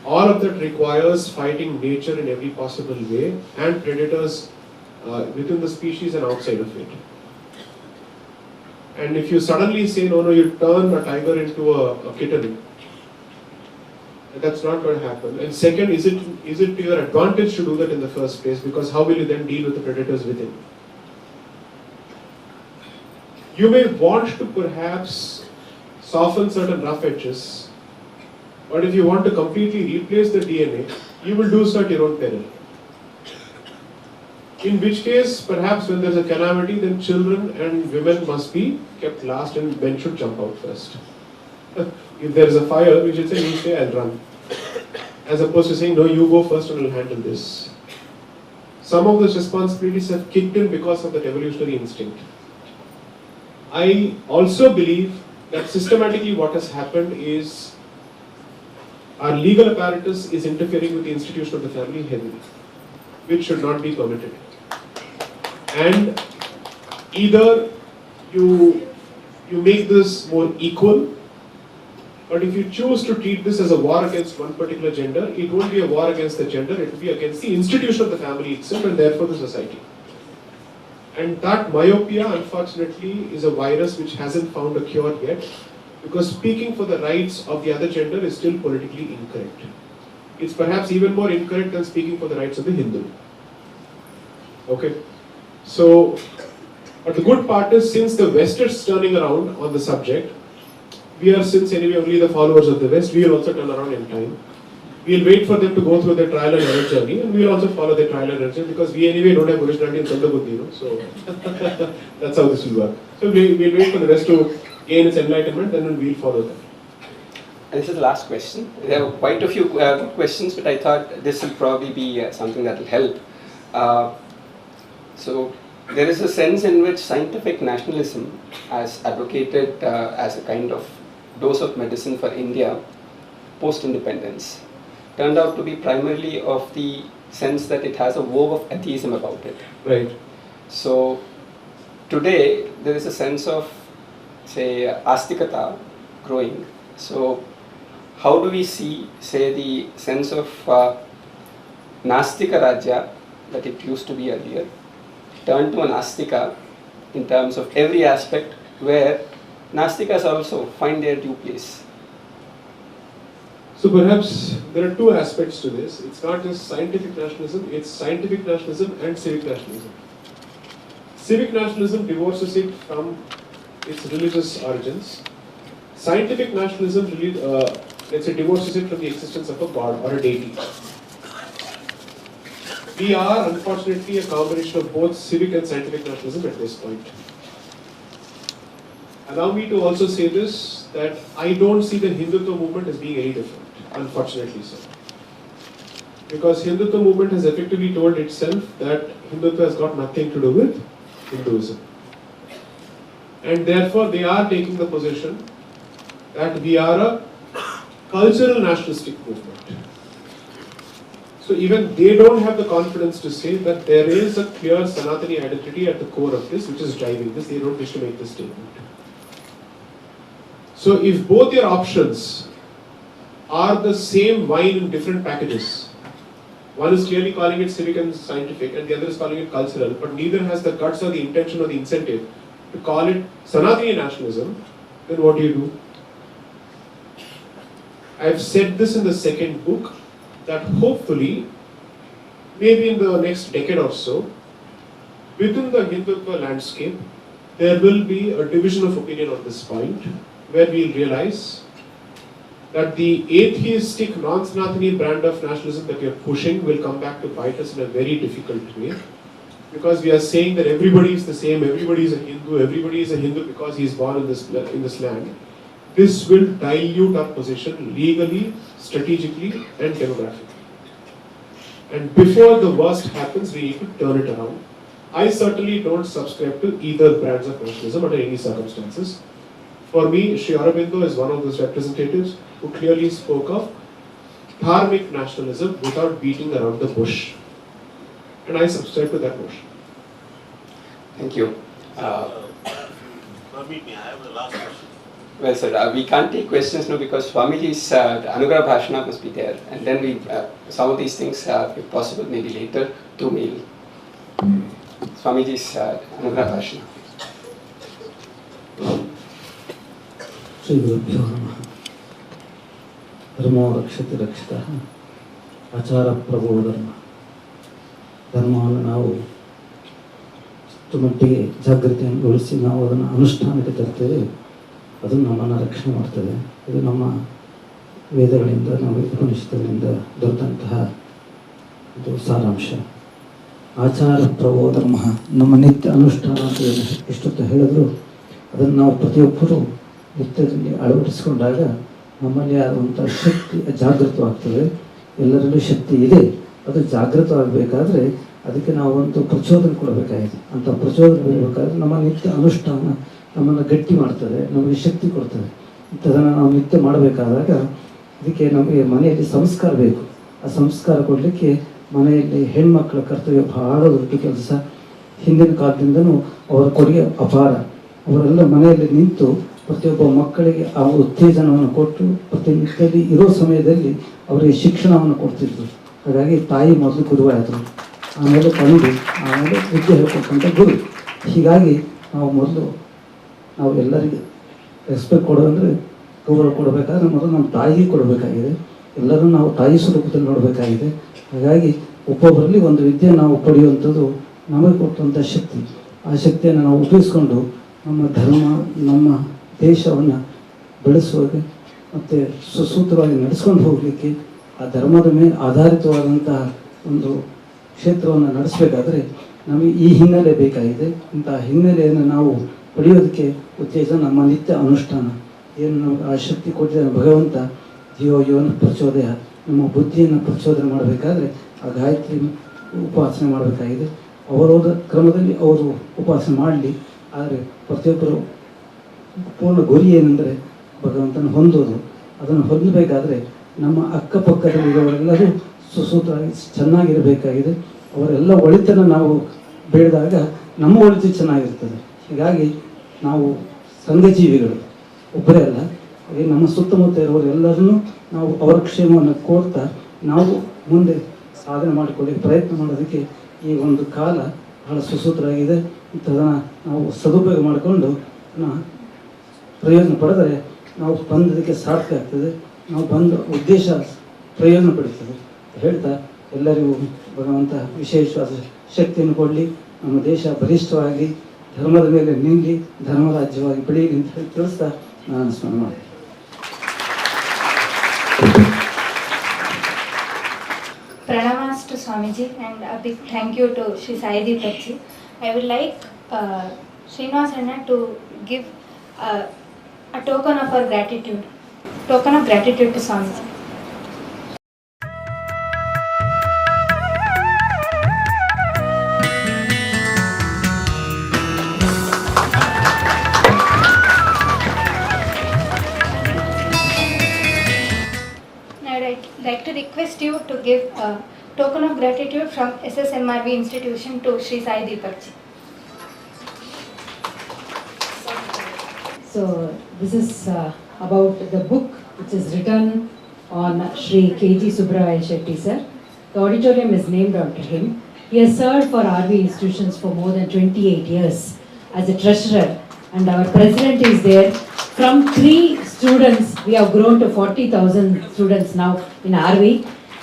All of that requires fighting nature in every possible way and predators within the species and outside of it. And if you suddenly say, no, you turn a tiger into a kitten, that's not going to happen. And second, is it to your advantage to do that in the first place? Because how will you then deal with the predators within? You may want to perhaps soften certain rough edges, but if you want to completely replace the DNA, you will do so at your own peril. In which case, perhaps when there's a calamity, then children and women must be kept last and men should jump out first. If there is a fire, we should say, you stay, I'll run. As opposed to saying, no, you go first and I'll handle this. Some of those responsibilities have kicked in because of that evolutionary instinct. I also believe that systematically what has happened is our legal apparatus is interfering with the institution of the family heavily, which should not be permitted. And either you make this more equal, But if you choose to treat this as a war against one particular gender, it won't be a war against the gender, it will be against the institution of the family itself and therefore the society. And that myopia, unfortunately, is a virus which hasn't found a cure yet, because speaking for the rights of the other gender is still politically incorrect. It's perhaps even more incorrect than speaking for the rights of the Hindu. Okay? So, but the good part is, since the West is turning around on the subject, we are, since anyway only the followers of the West, we will also turn around in time. We will wait for them to go through their trial and error journey, and we will also follow their trial and error journey, because we anyway don't have originality in Santa Buddhi, so that's how this will work. So we will wait for the West to gain its enlightenment, then we will follow that. And this is the last question. There are quite a few good questions, but I thought this will probably be something that will help. So there is a sense in which scientific nationalism, as advocated as a kind of dose of medicine for India post-independence, turned out to be primarily of the sense that it has a vogue of atheism about it. Right. So today there is a sense of, say, astikata growing. So how do we see, say, the sense of Nastika Rajya that it used to be earlier, turn to an Astika in terms of every aspect, where Nastikas also find their due place? So perhaps there are two aspects to this. It's not just scientific nationalism, it's scientific nationalism and civic nationalism. Civic nationalism divorces it from its religious origins. Scientific nationalism let's say divorces it from the existence of a god or a deity. We are unfortunately a combination of both civic and scientific nationalism at this point. Allow me to also say this, that I don't see the Hindutva movement as being any different, unfortunately so. Because Hindutva movement has effectively told itself that Hindutva has got nothing to do with Hinduism. And therefore they are taking the position that we are a cultural nationalistic movement. So even they don't have the confidence to say that there is a clear Sanatani identity at the core of this, which is driving this. They don't wish to make this statement. So if both your options are the same wine in different packages, one is clearly calling it civic and scientific and the other is calling it cultural, but neither has the guts or the intention or the incentive to call it Sanatani nationalism, then what do? I've said this in the second book, that hopefully, maybe in the next decade or so, within the Hindutva landscape, there will be a division of opinion on this point, where we'll realize that the atheistic, non-Sanatani brand of nationalism that we are pushing will come back to bite us in a very difficult way. Because we are saying that everybody is the same, everybody is a Hindu because he is born in this land. This will dilute our position legally, strategically and demographically. And before the worst happens, we need to turn it around. I certainly don't subscribe to either brands of nationalism under any circumstances. For me, Sri Aurobindo is one of those representatives who clearly spoke of dharmic nationalism without beating around the bush. And I subscribe to that notion. Thank you. Permit me, I have the last question. Well, sir, we can't take questions now because Swamiji's Anugrah Bhashana must be there, and then we some of these things, if possible, maybe later through mail. Swamiji's Anugrah Bhashana. Shri Gurubhyo Namaha. Dharmo rakshati rakshitaha. Achara prabho dharma. ಧರ್ಮವನ್ನು ನಾವು ಎಷ್ಟು ಮಟ್ಟಿಗೆ ಜಾಗೃತಿಗೊಳಿಸಿ ನಾವು ಅದನ್ನು ಅನುಷ್ಠಾನಕ್ಕೆ ತರ್ತೇವೆ, ಅದು ನಮ್ಮನ್ನು ರಕ್ಷಣೆ ಮಾಡ್ತದೆ. ಇದು ನಮ್ಮ ವೇದಗಳಿಂದ, ನಮ್ಮ ಉಪನಿಷತ್ತುಗಳಿಂದ ದೊರೆತಂತಹ ಇದು ಸಾರಾಂಶ. ಆಚಾರ ಪ್ರಭೋ ಧರ್ಮ, ನಮ್ಮ ನಿತ್ಯ ಅನುಷ್ಠಾನ ಅಂತ ಎಷ್ಟೊತ್ತು ಹೇಳಿದ್ರು ಅದನ್ನು ನಾವು ಪ್ರತಿಯೊಬ್ಬರು ನಿತ್ಯದಲ್ಲಿ ಅಳವಡಿಸಿಕೊಂಡಾಗ ನಮ್ಮಲ್ಲಿ ಆದಂಥ ಶಕ್ತಿ ಜಾಗೃತವಾಗ್ತದೆ. ಎಲ್ಲರಲ್ಲೂ ಶಕ್ತಿ ಇದೆ, ಅದು ಜಾಗೃತವಾಗಬೇಕಾದ್ರೆ ಅದಕ್ಕೆ ನಾವು ಒಂದು ಪ್ರಚೋದನೆ ಕೊಡಬೇಕಾಗಿದೆ. ಅಂಥ ಪ್ರಚೋದನೆ ಬರಬೇಕಾದ್ರೆ ನಮ್ಮ ನಿತ್ಯ ಅನುಷ್ಠಾನ ನಮ್ಮನ್ನು ಗಟ್ಟಿ ಮಾಡ್ತದೆ, ನಮಗೆ ಶಕ್ತಿ ಕೊಡ್ತದೆ. ಇಂಥದನ್ನು ನಾವು ನಿತ್ಯ ಮಾಡಬೇಕಾದಾಗ ಅದಕ್ಕೆ ನಮಗೆ ಮನೆಯಲ್ಲಿ ಸಂಸ್ಕಾರ ಬೇಕು. ಆ ಸಂಸ್ಕಾರ ಕೊಡಲಿಕ್ಕೆ ಮನೆಯಲ್ಲಿ ಹೆಣ್ಮಕ್ಳ ಕರ್ತವ್ಯ ಬಹಳ ದೊಡ್ಡ ಕೆಲಸ. ಹಿಂದಿನ ಕಾಲದಿಂದನೂ ಅವರ ಕೊಡುಗೆ ಅಪಾರ. ಅವರೆಲ್ಲ ಮನೆಯಲ್ಲಿ ನಿಂತು ಪ್ರತಿಯೊಬ್ಬ ಮಕ್ಕಳಿಗೆ ಆ ಉತ್ತೇಜನವನ್ನು ಕೊಟ್ಟು ಪ್ರತಿನಿತ್ಯದಲ್ಲಿ ಇರೋ ಸಮಯದಲ್ಲಿ ಅವರಿಗೆ ಶಿಕ್ಷಣವನ್ನು ಕೊಡ್ತಿದ್ರು. ಹಾಗಾಗಿ ತಾಯಿ ಮೊದಲು ಗುರುವಾಯಿತು, ಆಮೇಲೆ ತಂದೆ, ಆಮೇಲೆ ವಿದ್ಯೆ ಹೇಳ್ಕೊಟ್ಟಂಥ ಗುರು. ಹೀಗಾಗಿ ನಾವು ಎಲ್ಲರಿಗೆ ರೆಸ್ಪೆಕ್ಟ್ ಕೊಡೋದಂದರೆ ಗೌರವ ಕೊಡಬೇಕಾದ್ರೆ ಮೊದಲು ನಮ್ಮ ತಾಯಿಗೆ ಕೊಡಬೇಕಾಗಿದೆ. ಎಲ್ಲರೂ ನಾವು ತಾಯಿ ಸ್ವರೂಪದಲ್ಲಿ ನೋಡಬೇಕಾಗಿದೆ. ಹಾಗಾಗಿ ಒಬ್ಬೊಬ್ಬರಲ್ಲಿ ಒಂದು ವಿದ್ಯೆ ನಾವು ಪಡೆಯುವಂಥದ್ದು ನಮಗೆ ಕೊಟ್ಟಂಥ ಶಕ್ತಿ. ಆ ಶಕ್ತಿಯನ್ನು ನಾವು ಉಪಯೋಗಿಸ್ಕೊಂಡು ನಮ್ಮ ಧರ್ಮ, ನಮ್ಮ ದೇಶವನ್ನು ಬೆಳೆಸುವಾಗ ಮತ್ತು ಸುಸೂತ್ರವಾಗಿ ನಡೆಸ್ಕೊಂಡು ಹೋಗಲಿಕ್ಕೆ ಆ ಧರ್ಮದ ಮೇಲೆ ಆಧಾರಿತವಾದಂತಹ ಒಂದು ಕ್ಷೇತ್ರವನ್ನು ನಡೆಸಬೇಕಾದ್ರೆ ನಮಗೆ ಈ ಹಿನ್ನೆಲೆ ಬೇಕಾಗಿದೆ. ಇಂತಹ ಹಿನ್ನೆಲೆಯನ್ನು ನಾವು ಪಡೆಯೋದಕ್ಕೆ ಉತ್ತೇಜನ ನಮ್ಮ ನಿತ್ಯ ಅನುಷ್ಠಾನ. ಏನು ನಮಗೆ ಆ ಶಕ್ತಿ ಕೊಟ್ಟಿದ್ದಾನೆ ಭಗವಂತ, ಜೀವ ಯೋನ ಪ್ರಚೋದಯ, ನಮ್ಮ ಬುದ್ಧಿಯನ್ನು ಪ್ರಚೋದನೆ ಮಾಡಬೇಕಾದ್ರೆ ಆ ಗಾಯತ್ರಿ ಉಪಾಸನೆ ಮಾಡಬೇಕಾಗಿದೆ. ಅವರೋದ ಕ್ರಮದಲ್ಲಿ ಅವರು ಉಪಾಸನೆ ಮಾಡಲಿ. ಆದರೆ ಪ್ರತಿಯೊಬ್ಬರು ಪೂರ್ಣ ಗುರಿ ಏನೆಂದರೆ ಭಗವಂತನ ಹೊಂದೋದು. ಅದನ್ನು ಹೊಂದಬೇಕಾದ್ರೆ ನಮ್ಮ ಅಕ್ಕಪಕ್ಕದಲ್ಲಿರೋರೆಲ್ಲರೂ ಸುಸೂತ್ರವಾಗಿ ಚೆನ್ನಾಗಿರಬೇಕಾಗಿದೆ. ಅವರೆಲ್ಲ ಒಳಿತನ್ನು ನಾವು ಬೇಡಿದಾಗ ನಮ್ಮ ಒಳಿತು ಚೆನ್ನಾಗಿರ್ತದೆ. ಹೀಗಾಗಿ ನಾವು ಸಂಘಜೀವಿಗಳು, ಒಬ್ಬರೇ ಅಲ್ಲ, ಹಾಗೆ ನಮ್ಮ ಸುತ್ತಮುತ್ತ ಇರೋರೆಲ್ಲರನ್ನೂ ನಾವು ಅವರ ಕ್ಷೇಮವನ್ನು ಕೋರ್ತಾ ನಾವು ಮುಂದೆ ಸಾಧನೆ ಮಾಡಿಕೊಳ್ಳಿ ಪ್ರಯತ್ನ ಮಾಡೋದಕ್ಕೆ ಈ ಒಂದು ಕಾಲ ಬಹಳ ಸುಸೂತ್ರವಾಗಿದೆ. ಇಂಥದನ್ನು ನಾವು ಸದುಪಯೋಗ ಮಾಡಿಕೊಂಡು ಪ್ರಯೋಜನ ಪಡೆದರೆ ನಾವು ಬಂದದಕ್ಕೆ ಸಾರ್ಥಕ ಆಗ್ತದೆ, ನಾವು ಬಂದ ಉದ್ದೇಶ ಪ್ರಯೋಜನ ಪಡೀತದೆ ಹೇಳ್ತಾ ಎಲ್ಲರಿಗೂ ಭಗವಂತ ವಿಶೇಷವಾದ ಶಕ್ತಿಯನ್ನು ಕೊಡಲಿ. ನಮ್ಮ ದೇಶ ಬಲಿಷ್ಠವಾಗಿ ಧರ್ಮದ ಮೇಲೆ ನಿಲ್ಲಿ ಧರ್ಮ ರಾಜ್ಯವಾಗಿ ಬೆಳೀಲಿ ಅಂತ ಹೇಳಿ ತಿಳಿಸ್ತಾ ನಾನು ಸ್ಮರಣೆ ಮಾಡಿದೆ. Pranamas to Swamiji and a big thank you to Sri Sai Deepak ji. I would like Srinivas Anna to give a token of our gratitude. Token of gratitude to Swamiji. I'd like to request you to give a token of gratitude from SSMRV institution to Sri Sai Deepak ji. So this is about the book which is written on Sri K.G. Sybbarama sir. The auditorium is named after him. He has served for RV institutions for more than 28 years as a treasurer, and our president is there. From 3 students, we have grown to 40,000 students now in RV.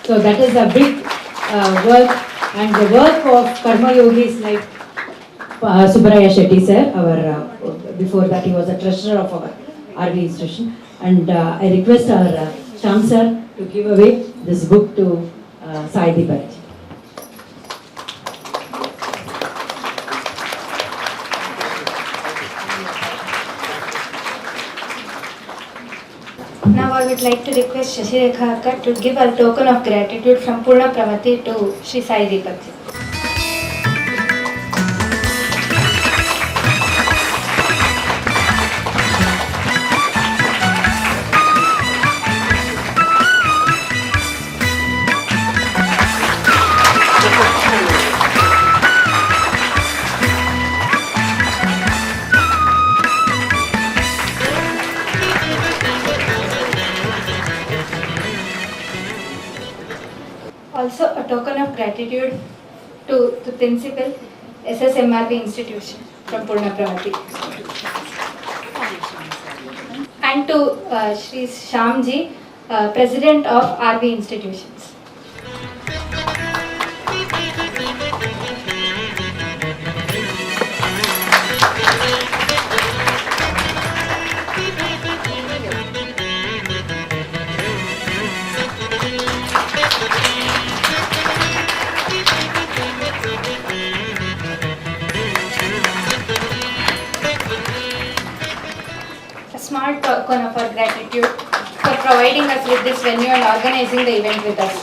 So that is a big work, and the work of Karma Yogis like Sybbarama sir, our before that he was a treasurer of our RV institution. And I request our Sham sir to give away this book to Sai Deepak. Now I would like to request Shashirekha Akka to give a token of gratitude from Purnapramati to Sri Sai Deepak ji. Also a token of gratitude to the principal SSMRV institution from Purnapramati. And to Sri Shyamji, president of RV institutions. Small token of our gratitude for providing us with this venue and organizing the event with us.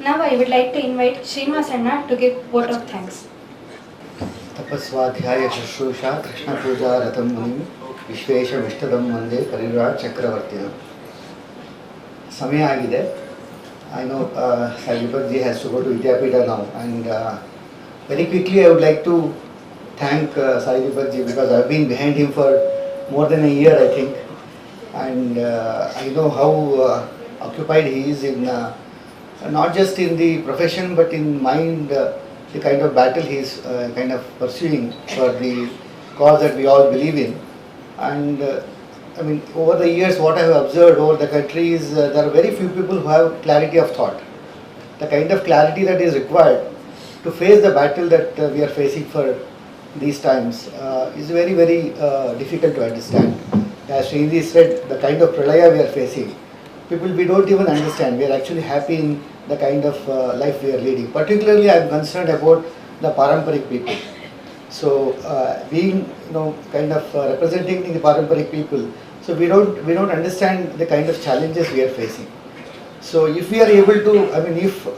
Now I would like to invite Srinivas Anna to give vote of thanks. ತಪಸ್ವಾಧ್ಯಾಯ ಶುಶ್ರೂಷಾ Krishna ಪೂಜಾ ರಥಂ ಮುನಿ ವಿಶ್ವೇಶಮಿಷ್ಟದಂ ವಂದೇ ಪರಿವ್ರಾಟ್ ಚಕ್ರವರ್ತಿನ. ಸಮಯ ಆಗಿದೆ. I know Sai Deepak ji has to go to Vidyapita now, and very quickly I would like to thank Sai Deepak ji, because I've been behind him for more than a year, I think, and I know how occupied he is in not just in the profession but in mind, the kind of battle he is kind of pursuing for the cause that we all believe in. And I mean, over the years, what I have observed over the country is there are very few people who have clarity of thought. The kind of clarity that is required to face the battle that we are facing for these times is very, very difficult to understand. As Srinidhi said, the kind of pralaya we are facing, we don't even understand. We are actually happy in the kind of life we are leading. Particularly, I am concerned about the paramparic people. So, being kind of representing the paramparic people, so we don't understand the kind of challenges we are facing. So, if we are able to, I mean, if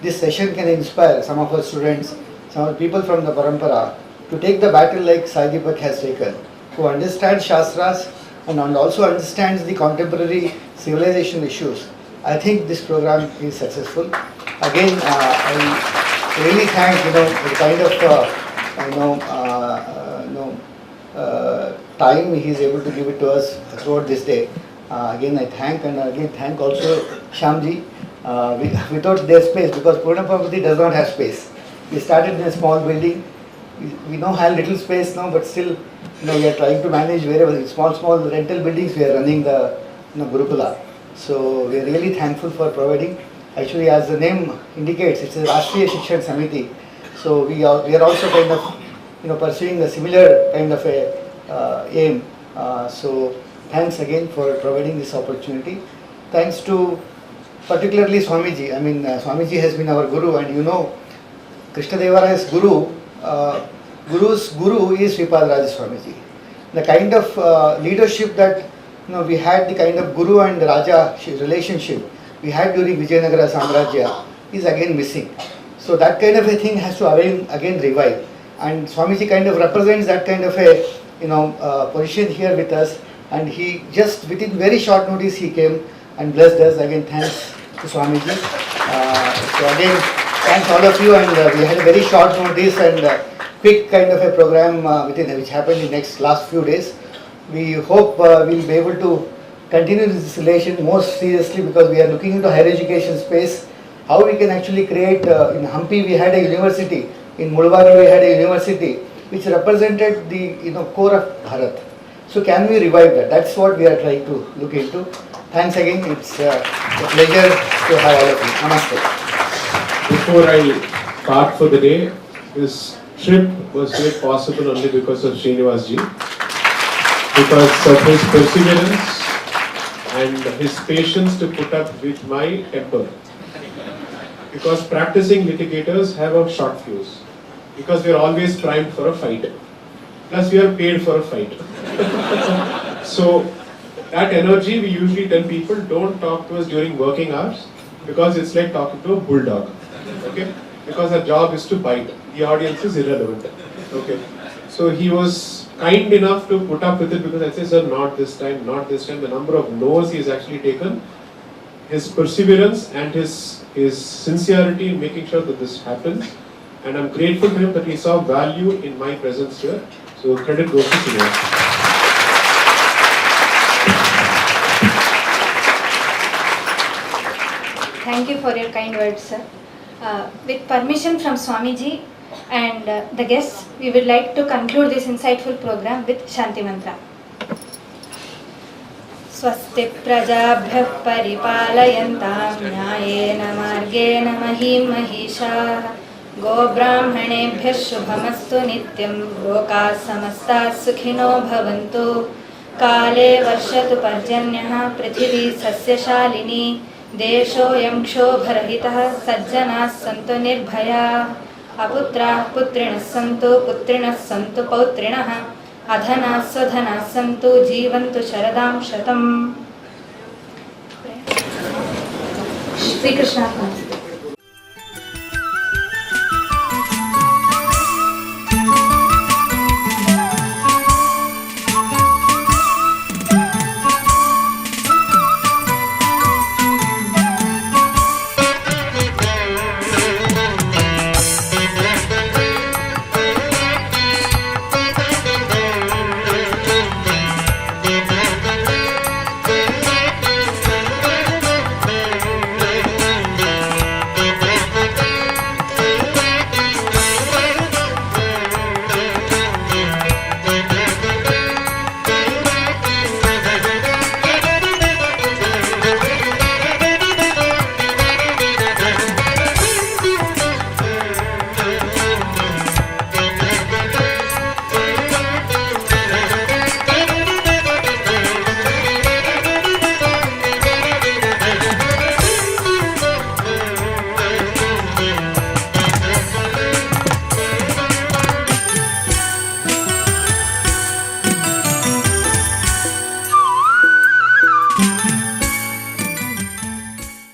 this session can inspire some of our students, some of the people from the parampara to take the battle like Sai Deepak has taken, who understands shastras and also understands the contemporary civilization issues, I think this program is successful. Again, I really thank the kind of time he is able to give it to us throughout this day. Again, I thank, and again thank also Swamiji. Without their space, because Purnapramati does not have space. We started in a small building. We now have little space now, but still, we are trying to manage wherever small rental buildings. We are running the Gurukula. So we are really thankful for providing. Actually, as the name indicates, it's a Rashtriya Shikshan Samiti. So we are also kind of pursuing a similar kind of a aim. So thanks again for providing this opportunity. Thanks to particularly Swamiji. I mean, Swamiji has been our guru, and Krishna Devaraya's guru, Guru's guru is Sripadaraja Swamiji. The kind of leadership that we had, the kind of guru and Raja relationship we had during Jayanagar Samrajya is again missing. So that kind of a thing has to again revive. And Swamiji kind of represents that kind of a position here with us. And he just within very short notice he came and blessed us. Again, thanks to Swamiji. So again, thanks all of you. And we had a very short notice and quick kind of a program which happened in last few days. We hope we'll be able to continue this relation more seriously, because we are looking into higher education space. How we can actually create, in Hampi we had a university, in Mulbagal we had a university which represented the core of Bharat. So can we revive that? That's what we are trying to look into. Thanks again. It's a pleasure to have all of you. Namaste. Before I part for the day, this trip was made possible only because of Srinivas ji, because of his perseverance and his patience to put up with my temper. Because practicing litigators have a short fuse, because we are always primed for a fight. Plus we are paid for a fight. So that energy, we usually tell people, don't talk to us during working hours, because it's like talking to a bulldog. Okay? Because our job is to bite. The audience is irrelevant. Okay? So he was kind enough to put up with it, because I say, sir, not this time, not this time. The number of no's he has actually taken, his perseverance and his sincerity in making sure that this happens. And I'm grateful to him that he saw value in my presence here. So credit goes to Srinivas. Thank you for your kind words, sir. With permission from Swamiji and the guests, we would like to conclude this insightful program with Shanti Mantra. स्वस्ति प्रजाभ्यः परिपालयन्तां न्यायेन मार्गेण महीं महिषाः गोब्राह्मणेभ्यः शुभमस्तु नित्यं लोकाः समस्ताः सुखिनो भवन्तु काले वर्षतु पर्जन्यः पृथिवी सस्यशालिनी देशोऽयं क्षोभरहितः सज्जनाः सन्तु निर्भयाः अपुत्राः पुत्रिणः सन्तु पौत्रिणः अधनाः स्वधनाः सन्तु जीवन्तु शरदां शतम्। श्री कृष्णार्पणम्।